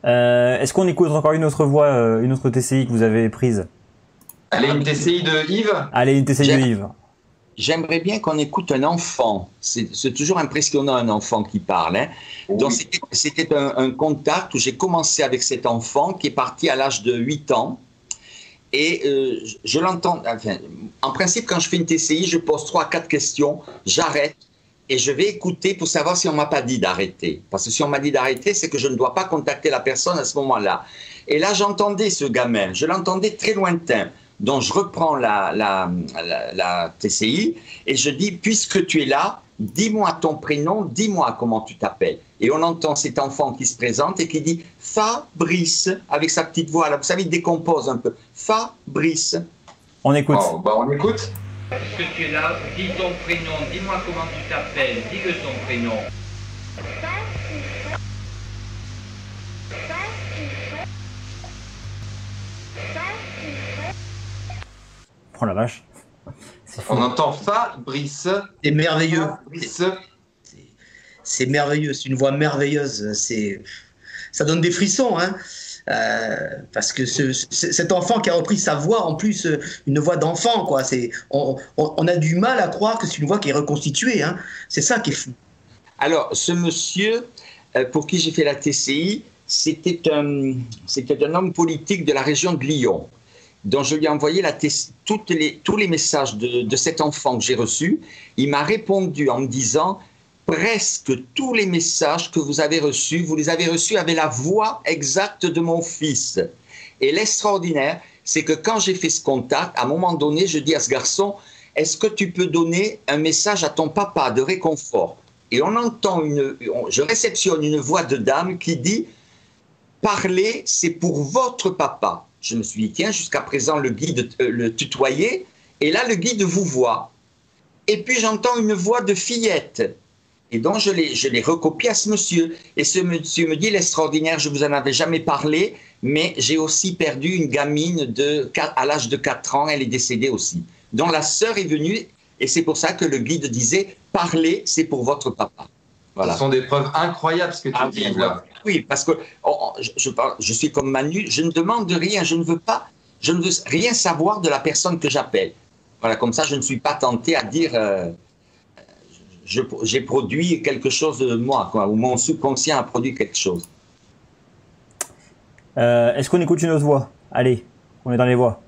Est-ce qu'on écoute encore une autre voix, une autre TCI que vous avez prise? Allez, une TCI de Yves. Allez, une TCI de Yves. J'aimerais bien qu'on écoute un enfant. C'est toujours impressionnant, un enfant qui parle. Hein. Oui. Donc, c'était un contact où j'ai commencé avec cet enfant qui est parti à l'âge de 8 ans. Et je l'entends, enfin, en principe, quand je fais une TCI, je pose 3 à 4 questions, j'arrête et je vais écouter pour savoir si on ne m'a pas dit d'arrêter. Parce que si on m'a dit d'arrêter, c'est que je ne dois pas contacter la personne à ce moment-là. Et là, j'entendais ce gamin, je l'entendais très lointain. Donc, je reprends la TCI et je dis, puisque tu es là, dis-moi ton prénom, dis-moi comment tu t'appelles. Et on entend cet enfant qui se présente et qui dit Fabrice, avec sa petite voix. Là, vous savez, il décompose un peu. Fabrice. On écoute. Oh, bah on écoute. Est-ce que tu es là? Dis ton prénom, dis-moi comment tu t'appelles, dis-le ton prénom. Oh la vache. On entend Fabrice. C'est merveilleux. Fabrice. C'est merveilleux, c'est une voix merveilleuse. Ça donne des frissons, hein. Parce que cet enfant qui a repris sa voix, en plus une voix d'enfant, quoi. On a du mal à croire que c'est une voix qui est reconstituée, hein. C'est ça qui est fou. Alors, ce monsieur pour qui j'ai fait la TCI, c'était un homme politique de la région de Lyon. dont je lui ai envoyé tous les messages de cet enfant que j'ai reçus. Il m'a répondu en me disant presque tous les messages que vous avez reçus, vous les avez reçus avec la voix exacte de mon fils. Et l'extraordinaire, c'est que quand j'ai fait ce contact, à un moment donné, je dis à ce garçon, est-ce que tu peux donner un message à ton papa de réconfort? Et on entend je réceptionne une voix de dame qui dit, parler, c'est pour votre papa. Je me suis dit, tiens, jusqu'à présent, le guide le tutoyait, et là, le guide vous voit. Et puis, j'entends une voix de fillette. Et donc, je l'ai recopié à ce monsieur. Et ce monsieur me dit, l'extraordinaire, je vous en avais jamais parlé, mais j'ai aussi perdu une gamine à l'âge de 4 ans, elle est décédée aussi. Donc, la sœur est venue, et c'est pour ça que le guide disait, parler, c'est pour votre papa. Voilà. Ce sont des preuves incroyables, ce que tu dis là. Oui, parce que je suis comme Manu, je ne demande rien, je ne veux rien savoir de la personne que j'appelle. Voilà, comme ça, je ne suis pas tenté à dire j'ai produit quelque chose de moi, quoi, ou mon subconscient a produit quelque chose. Est-ce qu'on écoute une autre voix? Allez, on est dans les voix.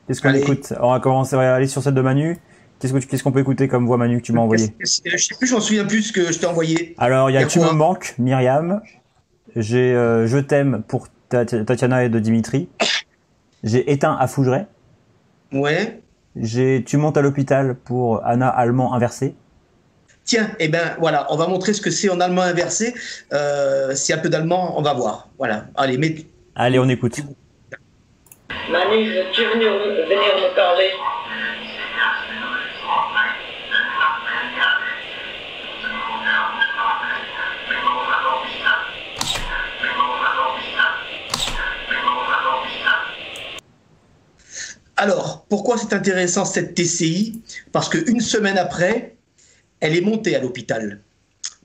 Qu'est-ce qu'on écoute? On va commencer à aller sur celle de Manu. Qu'est-ce qu'on peut écouter comme voix, Manu, que tu m'as envoyé? Je sais plus, je m'en souviens plus ce que je t'ai envoyé. Alors, il y a Tu me manques, Myriam. J'ai Je t'aime pour Tatiana et de Dimitri. J'ai Éteint à Fougeray. Ouais. J'ai Tu montes à l'hôpital pour Anna allemand inversé. Tiens, eh ben voilà, on va montrer ce que c'est en allemand inversé. Si un peu d'allemand, on va voir. Voilà. Allez, on écoute. Manu, veux-tu venir me parler? Alors, pourquoi c'est intéressant cette TCI? Parce qu'une semaine après, elle est montée à l'hôpital.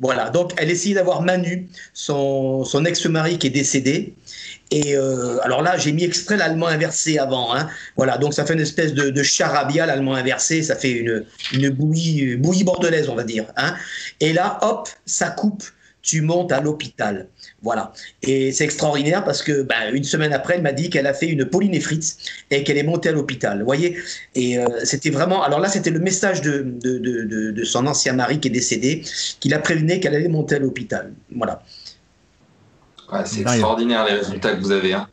Voilà, donc elle essayait d'avoir Manu, son ex-mari qui est décédé. Et alors là, j'ai mis exprès l'allemand inversé avant. Hein. Voilà, donc ça fait une espèce de charabia, l'allemand inversé. Ça fait une bouillie bordelaise, on va dire. Hein. Et là, hop, ça coupe. tu montes à l'hôpital. Voilà. Et c'est extraordinaire parce que une semaine après, elle m'a dit qu'elle a fait une polynéphrite et qu'elle est montée à l'hôpital. Vous voyez? Et c'était vraiment... Alors là, c'était le message de son ancien mari qui est décédé, qui l'a prévenu qu'elle allait monter à l'hôpital. Voilà. Ouais, c'est extraordinaire les résultats que vous avez. Hein.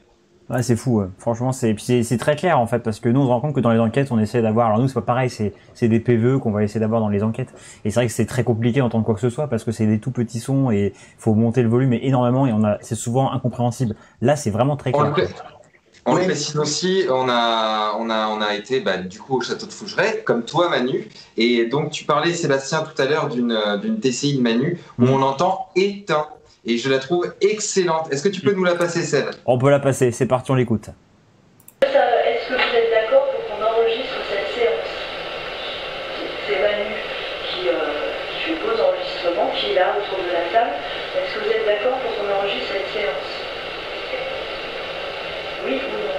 Ouais, c'est fou. Franchement, c'est très clair en fait, parce que nous on se rend compte que dans les enquêtes, on essaie d'avoir. Alors nous, c'est pas pareil, c'est des PVE qu'on va essayer d'avoir dans les enquêtes. Et c'est vrai que c'est très compliqué d'entendre quoi que ce soit parce que c'est des tout petits sons et faut monter le volume énormément et c'est souvent incompréhensible. Là, c'est vraiment très clair. On le précise aussi, on a été du coup au château de Fougeray, comme toi Manu, et donc tu parlais Sébastien tout à l'heure d'une TCI de Manu où on entend éteint. Et je la trouve excellente. Est-ce que tu peux nous la passer, Seb? On peut la passer, c'est parti, on l'écoute. Est-ce que vous êtes d'accord pour qu'on enregistre cette séance? C'est Manu qui suppose enregistrement, qui est là autour de la table. Est-ce que vous êtes d'accord pour qu'on enregistre cette séance? Oui ou non?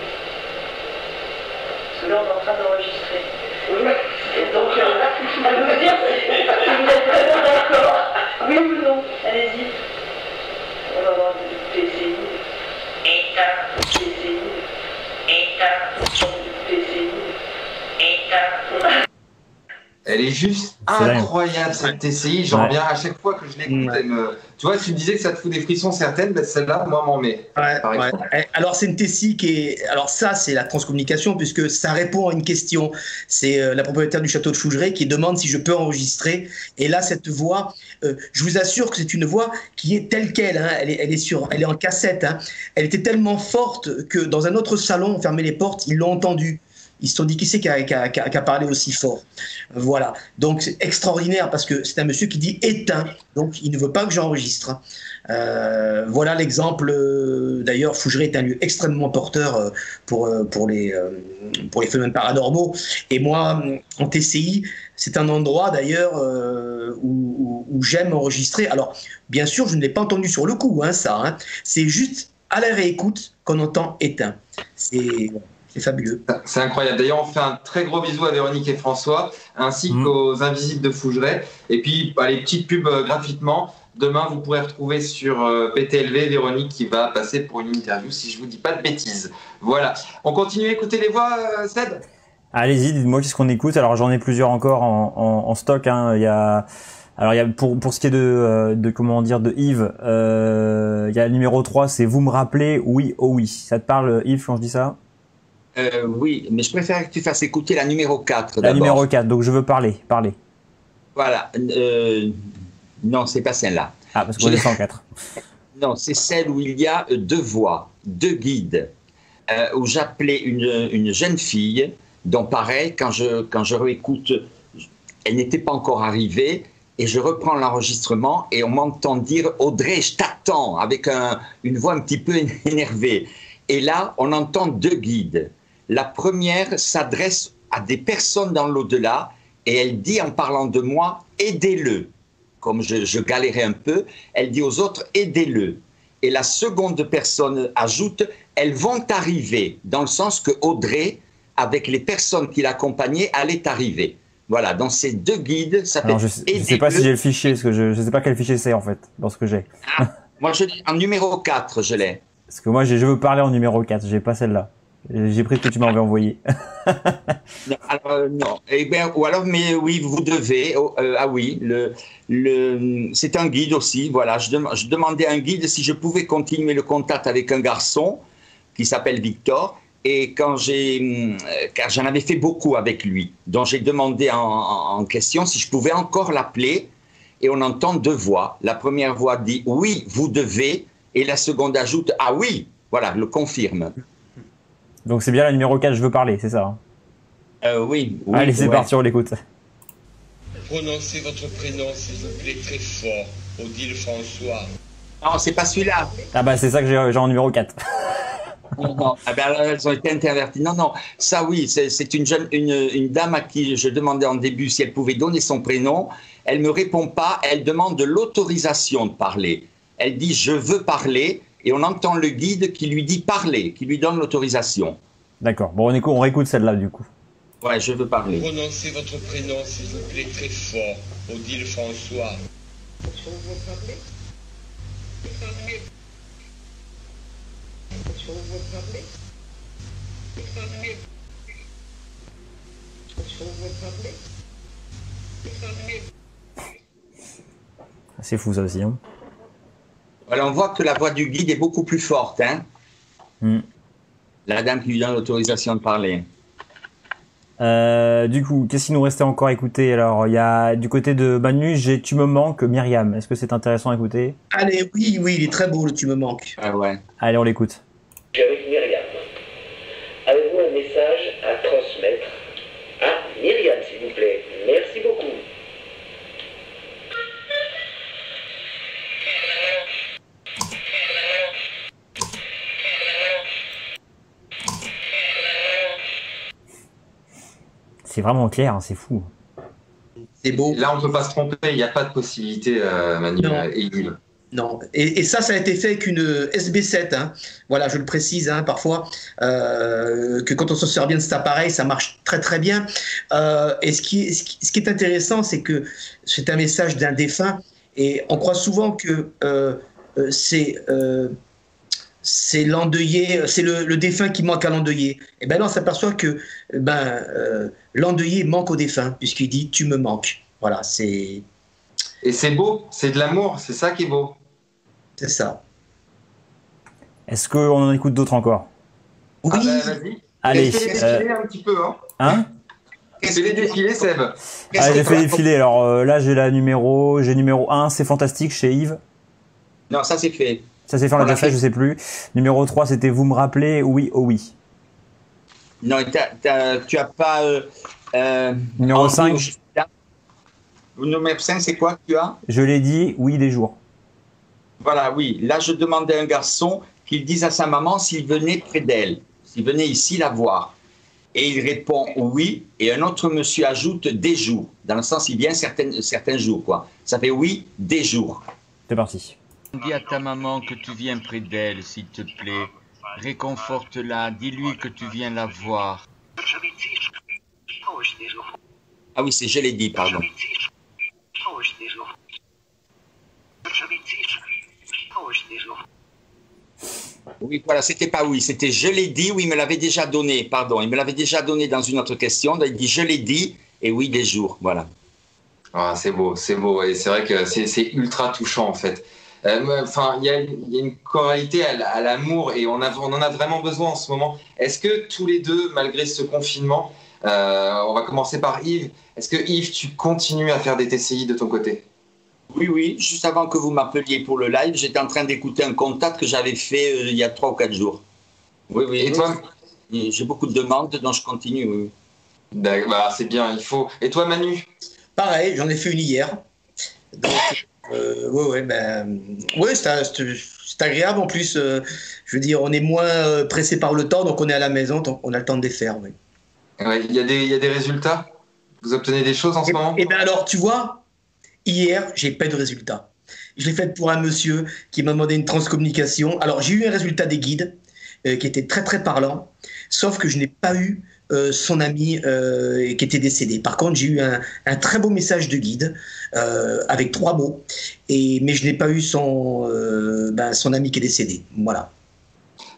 Parce que là, on est en train d'enregistrer. Oui. Donc, je veux vous dire si vous êtes vraiment d'accord. Oui ou non? Allez-y. On va avoir des PCI. PCI. PCI. Elle est juste incroyable cette TCI. J'en reviens à chaque fois que je l'écoute. Tu vois, tu me disais que ça te fout des frissons certaines, celle-là, moi, m'en met. Alors, c'est une TCI qui est. Alors, ça, c'est la transcommunication, puisque ça répond à une question. C'est la propriétaire du château de Fougeray qui demande si je peux enregistrer. Et là, cette voix, je vous assure que c'est une voix qui est telle qu'elle. Hein. Elle est en cassette. Hein. Elle était tellement forte que dans un autre salon, on fermait les portes, ils l'ont entendue. Ils se sont dit qui c'est qui a parlé aussi fort. Voilà. Donc c'est extraordinaire parce que c'est un monsieur qui dit éteint. Donc il ne veut pas que j'enregistre. Voilà l'exemple. D'ailleurs, Fougeray est un lieu extrêmement porteur pour les phénomènes paranormaux. Et moi, en TCI, c'est un endroit d'ailleurs où j'aime enregistrer. Alors, bien sûr, je ne l'ai pas entendu sur le coup, ça. Hein. C'est juste à la réécoute qu'on entend éteint. C'est fabuleux. C'est incroyable. D'ailleurs, on fait un très gros bisou à Véronique et François, ainsi qu'aux Invisibles de Fougeray. Et puis, les petites pubs gratuitement. Demain, vous pourrez retrouver sur PTLV Véronique qui va passer pour une interview, si je ne vous dis pas de bêtises. Voilà. On continue à écouter les voix, Seb? Allez-y, dites-moi qu'est-ce qu'on écoute. Alors, j'en ai plusieurs encore en stock. Hein. Il y a pour ce qui est de Yves, il y a le numéro 3, c'est vous me rappelez, oui, oh oui. Ça te parle, Yves, quand je dis ça? Oui, mais je préfère que tu fasses écouter la numéro 4 La numéro 4, donc je veux parler. Voilà. Non, c'est pas celle-là. Ah, parce qu'on est 104. Non, c'est celle où il y a deux voix, deux guides, où j'appelais une jeune fille, dont pareil, quand je réécoute, elle n'était pas encore arrivée, et je reprends l'enregistrement, et on m'entend dire « Audrey, je t'attends » avec une voix un petit peu énervée. Et là, on entend deux guides. La première s'adresse à des personnes dans l'au-delà et elle dit en parlant de moi, aidez-le. Comme je galérais un peu, elle dit aux autres, aidez-le. Et la seconde personne ajoute, elles vont arriver, dans le sens que Audrey, avec les personnes qui l'accompagnaient, allait arriver. Voilà, donc ces deux guides s'appellent. Je ne sais pas si j'ai le fichier, parce que je ne sais pas quel fichier c'est en fait, dans ce que j'ai. Moi, en numéro 4, je l'ai. Parce que moi, je veux parler en numéro 4, j'ai pas celle-là. J'ai pris ce que tu m'avais envoyé. Non, alors, non. Eh bien, ou alors, mais oui, vous devez. Ah oui, c'est un guide aussi. Voilà, je demandais à un guide si je pouvais continuer le contact avec un garçon qui s'appelle Victor. Et car j'en avais fait beaucoup avec lui, donc j'ai demandé en question si je pouvais encore l'appeler. Et on entend deux voix. La première voix dit oui, vous devez. Et la seconde ajoute ah oui. Voilà, le confirme. Donc c'est bien la numéro 4, je veux parler, c'est ça oui. Allez, c'est parti, on l'écoute. Prononcez votre prénom, s'il vous plaît, très fort. Odile François. Non, c'est pas celui-là. Ah bah c'est ça que j'ai en numéro 4. Non. Ah ben, elles ont été interverties. Non, ça oui, c'est une dame à qui je demandais en début si elle pouvait donner son prénom. Elle me répond pas, elle demande de l'autorisation de parler. Elle dit « je veux parler » et on entend le guide qui lui dit « parler », qui lui donne l'autorisation. D'accord. Bon, on réécoute celle-là du coup. Ouais, je veux parler. Prononcez votre prénom, s'il vous plaît, très fort. Odile François. C'est fou ça aussi. Hein. Voilà, on voit que la voix du guide est beaucoup plus forte. Hein. La dame qui lui donne l'autorisation de parler. Du coup, qu'est-ce qu'il nous restait encore à écouter? Alors, il y a du côté de Manu, Tu me manques, Myriam. Est-ce que c'est intéressant à écouter? Allez, oui, il est très beau, le Tu me manques. Ah ouais. Allez, on l'écoute. Je suis avec Myriam. Avez-vous un message à transmettre? Ah, Myriam, s'il vous plaît. Merci beaucoup. C'est vraiment clair, hein, c'est fou. C'est beau. Là, on ne peut pas se tromper, il n'y a pas de possibilité, Manu et Yves. Non, et ça a été fait avec une SB7. Hein. Voilà, je le précise parfois, que quand on se sert bien de cet appareil, ça marche très très bien. Et ce qui est intéressant, c'est que c'est un message d'un défunt, et on croit souvent que c'est l'endeuillé, c'est le défunt qui manque à l'endeuillé. Et bien là, on s'aperçoit que l'endeuillé manque au défunt, puisqu'il dit « tu me manques ». Voilà, c'est... Et c'est beau, c'est de l'amour, c'est ça qui est beau. C'est ça. Est-ce qu'on en écoute d'autres encore? Oui. Ah bah, vas-y. Allez. Fais-les défiler un petit peu. Hein? Fais-les défiler, Seb. Ah, j'ai fait défiler. Alors là, j'ai numéro 1, c'est fantastique chez Yves. Non, ça c'est fait. Ça c'est fait, on l'a déjà fait, je sais plus. Numéro 3, c'était Vous me rappelez, oui, oh oui. Non, tu as pas... numéro 5. Numéro 5, c'est quoi que tu as? Je l'ai dit, oui, des jours. Voilà, oui. Là, je demandais à un garçon qu'il dise à sa maman s'il venait près d'elle, s'il venait ici la voir. Et il répond oui, et un autre monsieur ajoute des jours, dans le sens il vient certains jours, quoi. Ça fait oui, des jours. C'est parti. Dis à ta maman que tu viens près d'elle, s'il te plaît. Réconforte-la, dis-lui que tu viens la voir. Ah oui, c'est je l'ai dit, pardon. Oui, voilà, c'était pas oui, c'était je l'ai dit, oui, il me l'avait déjà donné, pardon. Il me l'avait déjà donné dans une autre question, il dit je l'ai dit, et oui, des jours, voilà. Ah, c'est beau, et c'est vrai que c'est ultra touchant, en fait. Enfin, il y a une choralité à l'amour, et on en a vraiment besoin en ce moment. Est-ce que tous les deux, malgré ce confinement, on va commencer par Yves, est-ce que Yves, tu continues à faire des TCI de ton côté? Oui, juste avant que vous m'appeliez pour le live, j'étais en train d'écouter un contact que j'avais fait il y a 3 ou 4 jours. Oui. Et toi? J'ai beaucoup de demandes, donc je continue, oui. Bah, c'est bien, il faut. Et toi, Manu? Pareil, j'en ai fait une hier. Donc, c'est agréable en plus. Je veux dire, on est moins pressé par le temps, donc on est à la maison, donc on a le temps de les faire. Oui. Ouais, il y a des résultats? Vous obtenez des choses en ce moment? Eh bien alors, tu vois, hier, j'ai pas eu de résultat. Je l'ai fait pour un monsieur qui m'a demandé une transcommunication. Alors, j'ai eu un résultat des guides qui était très très parlant, sauf que je n'ai pas eu son ami qui était décédé. Par contre, j'ai eu un très beau message de guide avec 3 mots, mais je n'ai pas eu son ami qui est décédé. Voilà.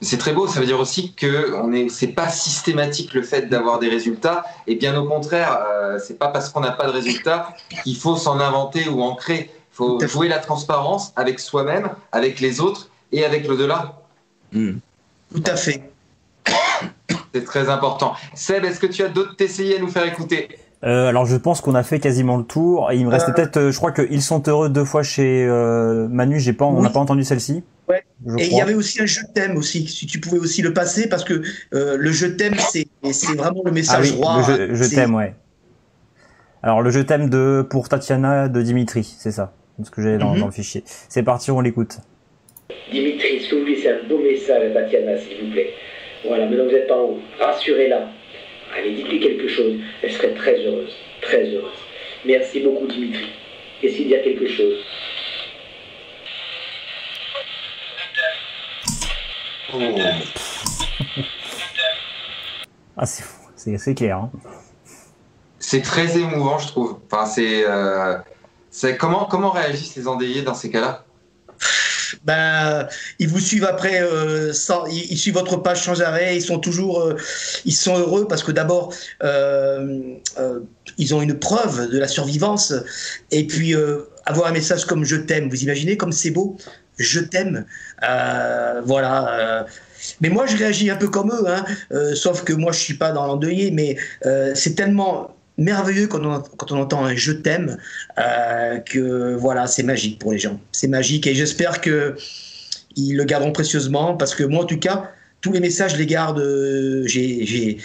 C'est très beau, ça veut dire aussi que c'est pas systématique le fait d'avoir des résultats, et bien au contraire, c'est pas parce qu'on n'a pas de résultats qu'il faut s'en inventer ou en créer. Il faut jouer la transparence avec soi-même, avec les autres et avec l'au-delà. Tout à fait. C'est très important. Seb, est-ce que tu as d'autres TCI à nous faire écouter? Alors je pense qu'on a fait quasiment le tour. Et il me restait peut-être, je crois que Ils sont heureux 2 fois chez Manu. On n'a pas entendu celle-ci. Ouais. Et il y avait aussi un je t'aime aussi, si tu pouvais aussi le passer, parce que le je t'aime, c'est vraiment le message roi. Le je t'aime, ouais. Alors le je t'aime pour Tatiana de Dimitri, c'est ça, ce que j'avais dans le fichier. C'est parti, on l'écoute. Dimitri, s'il vous plaît, c'est un beau message à Tatiana, s'il vous plaît. Voilà, maintenant vous êtes en haut, rassurez-la. Allez, dites-lui quelque chose, elle serait très heureuse, très heureuse. Merci beaucoup, Dimitri. Et s'il y a quelque chose? Ah, c'est fou, c'est clair. Hein. C'est très émouvant, je trouve. Enfin, comment réagissent les endeuillés dans ces cas-là? ils vous suivent après, ils suivent votre page sans arrêt, ils sont toujours, ils sont heureux parce que d'abord, ils ont une preuve de la survivance, et puis avoir un message comme je t'aime, vous imaginez comme c'est beau, je t'aime, voilà. Mais moi je réagis un peu comme eux, hein, sauf que moi je suis pas dans l'endeuillé, mais c'est tellement merveilleux quand on entend un je t'aime, que voilà, c'est magique pour les gens, c'est magique, et j'espère que ils le garderont précieusement, parce que moi en tout cas tous les messages je les garde, je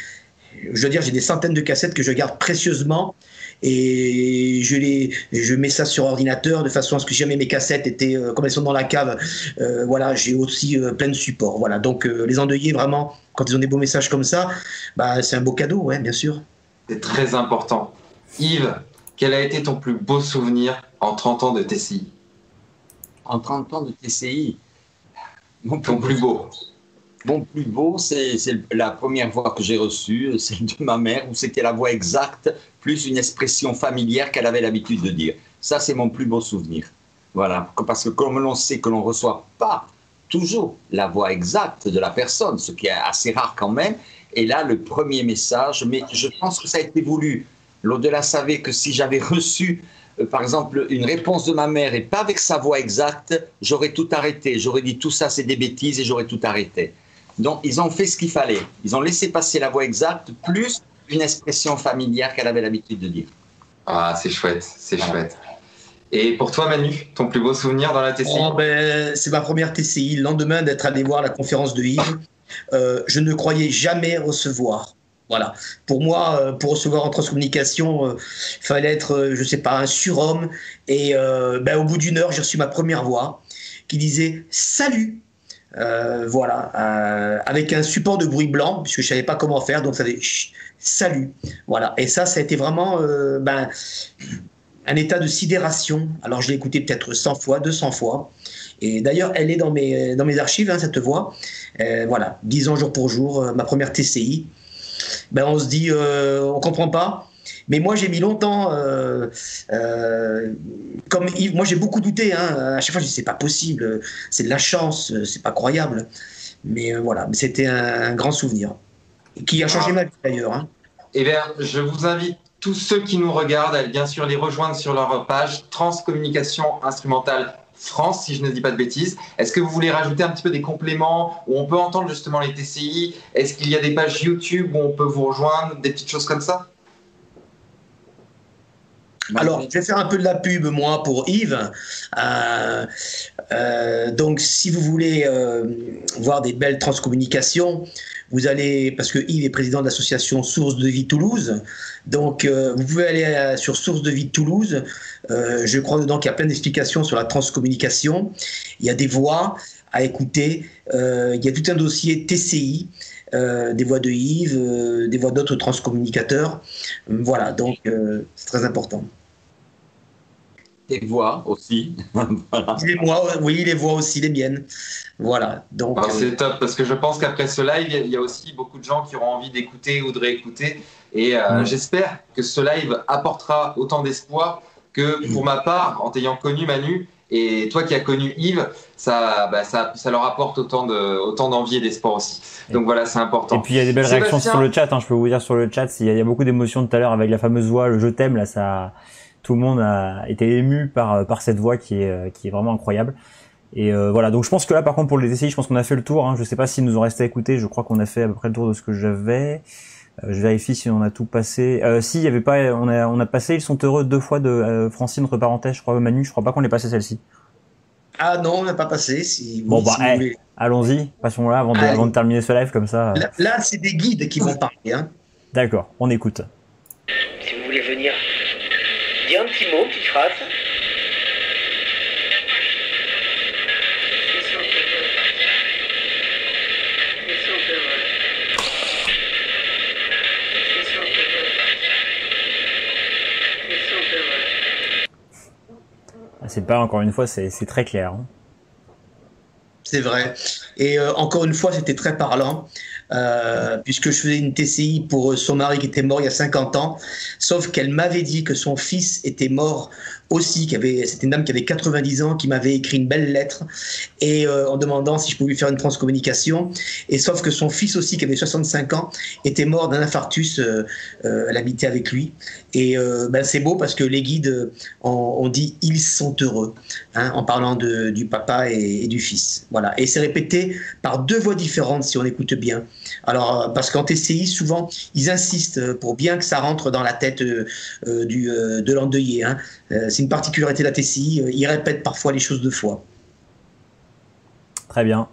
dois dire, j'ai des centaines de cassettes que je garde précieusement, et je mets ça sur ordinateur de façon à ce que jamais mes cassettes étaient, comme elles sont dans la cave, voilà, j'ai aussi plein de supports, voilà. Donc les endeuillés, vraiment, quand ils ont des beaux messages comme ça, c'est un beau cadeau, ouais, bien sûr. C'est très important. Yves, quel a été ton plus beau souvenir en 30 ans de TCI? En 30 ans de TCI, ton plus beau. Mon plus beau, c'est la première voix que j'ai reçue, celle de ma mère, où c'était la voix exacte, plus une expression familière qu'elle avait l'habitude de dire. Ça, c'est mon plus beau souvenir. Voilà, parce que comme l'on sait que l'on ne reçoit pas toujours la voix exacte de la personne, ce qui est assez rare quand même, et là, le premier message, mais je pense que ça a été voulu. L'au-delà savait que si j'avais reçu, par exemple, une réponse de ma mère et pas avec sa voix exacte, j'aurais tout arrêté. J'aurais dit tout ça, c'est des bêtises, et j'aurais tout arrêté. Donc, ils ont fait ce qu'il fallait. Ils ont laissé passer la voix exacte, plus une expression familière qu'elle avait l'habitude de dire. Ah, c'est chouette, c'est chouette. Et pour toi, Manu, ton plus beau souvenir dans la TCI? C'est ma première TCI, le lendemain d'être allé voir la conférence de Yves. Je ne croyais jamais recevoir. Voilà. Pour moi, pour recevoir en transcommunication, il fallait être, je sais pas, un surhomme. Et au bout d'une heure, j'ai reçu ma première voix qui disait « Salut !» Voilà, avec un support de bruit blanc, puisque je savais pas comment faire, donc ça fait « Salut !» Voilà. Et ça a été vraiment un état de sidération. Alors je l'ai écouté peut-être 100 fois, 200 fois. Et d'ailleurs, elle est dans mes archives, hein, cette voix. Voilà, 10 ans jour pour jour, ma première TCI. On se dit, on comprend pas. Mais moi, j'ai mis longtemps. Comme Yves, moi, j'ai beaucoup douté. Hein, à chaque fois, je dis, c'est pas possible. C'est de la chance, c'est pas croyable. Mais voilà, c'était un grand souvenir. Qui a changé ma vie d'ailleurs. Hein. Eh bien, je vous invite tous ceux qui nous regardent à bien sûr les rejoindre sur leur page Transcommunication Instrumentale France, si je ne dis pas de bêtises. Est-ce que vous voulez rajouter un petit peu des compléments où on peut entendre justement les TCI? Est-ce qu'il y a des pages YouTube où on peut vous rejoindre, des petites choses comme ça? Alors, je vais faire un peu de la pub, moi, pour Yves. Donc, si vous voulez voir des belles transcommunications, vous allez, parce que Yves est président de l'association Source de Vie Toulouse, donc vous pouvez aller sur Source de Vie de Toulouse. Je crois dedans qu'il y a plein d'explications sur la transcommunication. Il y a des voix à écouter. Il y a tout un dossier TCI, des voix de Yves, des voix d'autres transcommunicateurs. Voilà, donc c'est très important. Les voix aussi. Voilà. Les voix aussi, les miennes. Voilà. Donc c'est top, parce que je pense qu'après ce live, il y a aussi beaucoup de gens qui auront envie d'écouter ou de réécouter. Et j'espère que ce live apportera autant d'espoir que pour ma part, en t'ayant connu Manu, et toi qui as connu Yves, ça leur apporte autant d'envie et d'espoir aussi. Donc voilà, c'est important. Et puis il y a des belles réactions sur le chat, hein, je peux vous dire sur le chat, il y a beaucoup d'émotions tout à l'heure avec la fameuse voix, le je t'aime, là, ça, tout le monde a été ému par cette voix qui est vraiment incroyable. Et voilà, donc je pense que là par contre pour les TCI, je pense qu'on a fait le tour, hein. Je sais pas s'il nous en restait à écouter, je crois qu'on a fait à peu près le tour de ce que j'avais. Je vérifie si on a tout passé. Si, il y avait pas, on a passé Ils sont heureux 2 fois de Francine, entre parenthèses, je crois, Manu, je crois pas qu'on ait passé celle-ci. Ah non, on n'a pas passé. Bon, allons-y, passons-la avant de terminer ce live comme ça. Là, c'est des guides qui vont parler. Hein. D'accord, on écoute. Si vous voulez venir, dis un petit mot, petite phrase. C'est pas, encore une fois, c'est très clair. Hein. C'est vrai. Et encore une fois, c'était très parlant. puisque je faisais une TCI pour son mari qui était mort il y a 50 ans, sauf qu'elle m'avait dit que son fils était mort aussi, c'était une dame qui avait 90 ans, qui m'avait écrit une belle lettre et en demandant si je pouvais lui faire une transcommunication, et sauf que son fils aussi, qui avait 65 ans, était mort d'un infarctus, elle habitait avec lui, et c'est beau parce que les guides on dit ils sont heureux, hein, en parlant du papa et du fils, voilà, et c'est répété par 2 voix différentes si on écoute bien. Alors parce qu'en TCI souvent ils insistent pour bien que ça rentre dans la tête de l'endeuillé, hein. C'est une particularité de la TCI, ils répètent parfois les choses 2 fois. Très bien.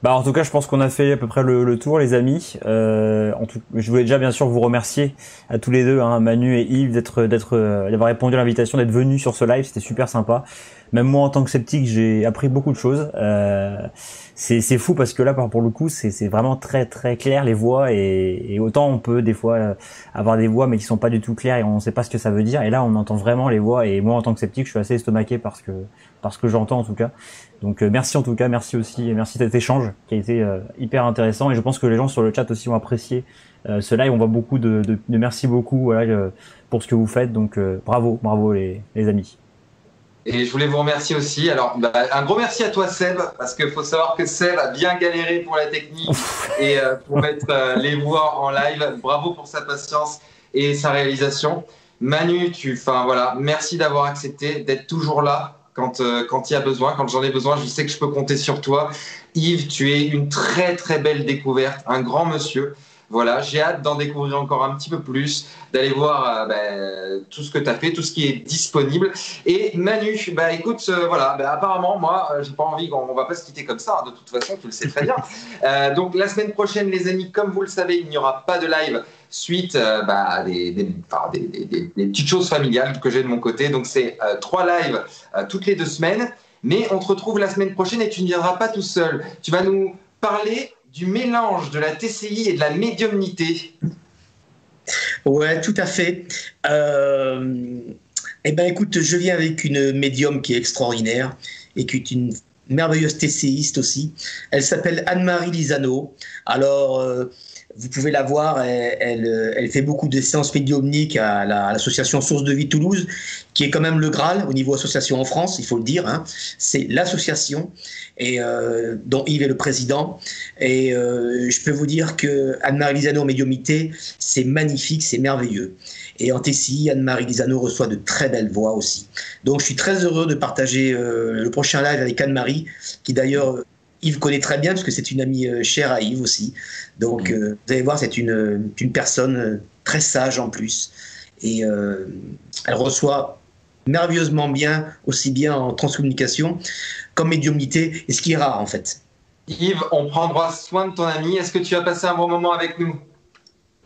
Bah en tout cas, je pense qu'on a fait à peu près le tour, les amis. Je voulais déjà bien sûr vous remercier à tous les deux, hein, Manu et Yves, d'avoir répondu à l'invitation, d'être venus sur ce live. C'était super sympa. Même moi, en tant que sceptique, j'ai appris beaucoup de choses. C'est fou parce que là, pour le coup, c'est vraiment très très clair les voix, et autant on peut des fois avoir des voix mais qui sont pas du tout claires et on sait pas ce que ça veut dire. Et là, on entend vraiment les voix. Et moi, en tant que sceptique, je suis assez estomaqué parce que j'entends en tout cas. Donc merci en tout cas, merci aussi, et merci de cet échange qui a été hyper intéressant, et je pense que les gens sur le chat aussi ont apprécié ce live. On voit beaucoup de merci beaucoup, voilà, pour ce que vous faites, donc bravo les amis. Et je voulais vous remercier aussi. Alors, un gros merci à toi, Seb, parce qu'il faut savoir que Seb a bien galéré pour la technique et pour mettre les voix en live. Bravo pour sa patience et sa réalisation. Manu, voilà, merci d'avoir accepté, d'être toujours là quand il y a besoin, quand j'en ai besoin. Je sais que je peux compter sur toi. Yves, tu es une très très belle découverte, un grand monsieur. Voilà, j'ai hâte d'en découvrir encore un petit peu plus, d'aller voir tout ce que tu as fait, tout ce qui est disponible. Et Manu, écoute, apparemment, moi, j'ai pas envie, on va pas se quitter comme ça, hein, de toute façon, tu le sais très bien. Donc la semaine prochaine, les amis, comme vous le savez, il n'y aura pas de live suite des petites choses familiales que j'ai de mon côté. Donc c'est 3 lives toutes les 2 semaines. Mais on te retrouve la semaine prochaine et tu ne viendras pas tout seul. Tu vas nous parler du mélange de la TCI et de la médiumnité. Ouais, tout à fait. Écoute, je viens avec une médium qui est extraordinaire et qui est une merveilleuse TCIste aussi. Elle s'appelle Anne-Marie Lisano. Alors, vous pouvez la voir, elle fait beaucoup de séances médiumniques à l'association Source de Vie Toulouse, qui est quand même le Graal au niveau association en France, il faut le dire, hein. C'est l'association dont Yves est le président. Et je peux vous dire que Anne-Marie Lisano en médiumnité, c'est magnifique, c'est merveilleux. Et en TCI, Anne-Marie Lisano reçoit de très belles voix aussi. Donc je suis très heureux de partager le prochain live avec Anne-Marie, qui d'ailleurs Yves connaît très bien parce que c'est une amie chère à Yves aussi. Donc vous allez voir, c'est une personne très sage en plus. Et elle reçoit merveilleusement bien, aussi bien en transcommunication qu'en médiumnité, et ce qui est rare en fait. Yves, on prendra soin de ton ami. Est-ce que tu as passé un bon moment avec nous?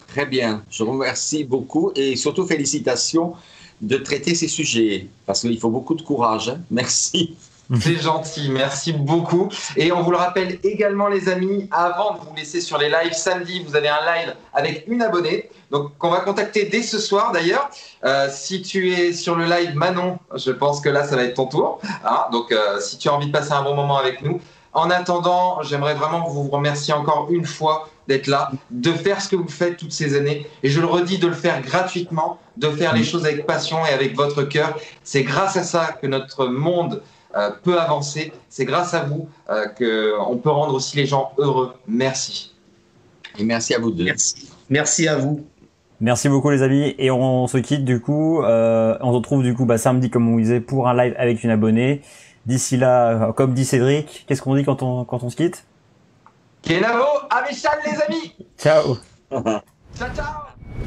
Très bien, je vous remercie beaucoup et surtout félicitations de traiter ces sujets parce qu'il faut beaucoup de courage, hein. Merci. C'est gentil, merci beaucoup. Et on vous le rappelle également, les amis, avant de vous laisser sur les lives, samedi, vous avez un live avec une abonnée, donc qu'on va contacter dès ce soir d'ailleurs. Si tu es sur le live Manon, je pense que là, ça va être ton tour, hein. Donc si tu as envie de passer un bon moment avec nous. En attendant, j'aimerais vraiment vous remercier encore une fois d'être là, de faire ce que vous faites toutes ces années. Et je le redis, de le faire gratuitement, de faire les choses avec passion et avec votre cœur. C'est grâce à ça que notre monde peut avancer. C'est grâce à vous qu'on peut rendre aussi les gens heureux. Merci. Et merci à vous deux. Merci à vous. Merci beaucoup les amis, et on se quitte du coup. On se retrouve du coup samedi, comme on disait, pour un live avec une abonnée. D'ici là, comme dit Cédric, qu'est-ce qu'on dit quand on se quitte? Kenavo, Amichal les amis. Ciao. Ciao, ciao.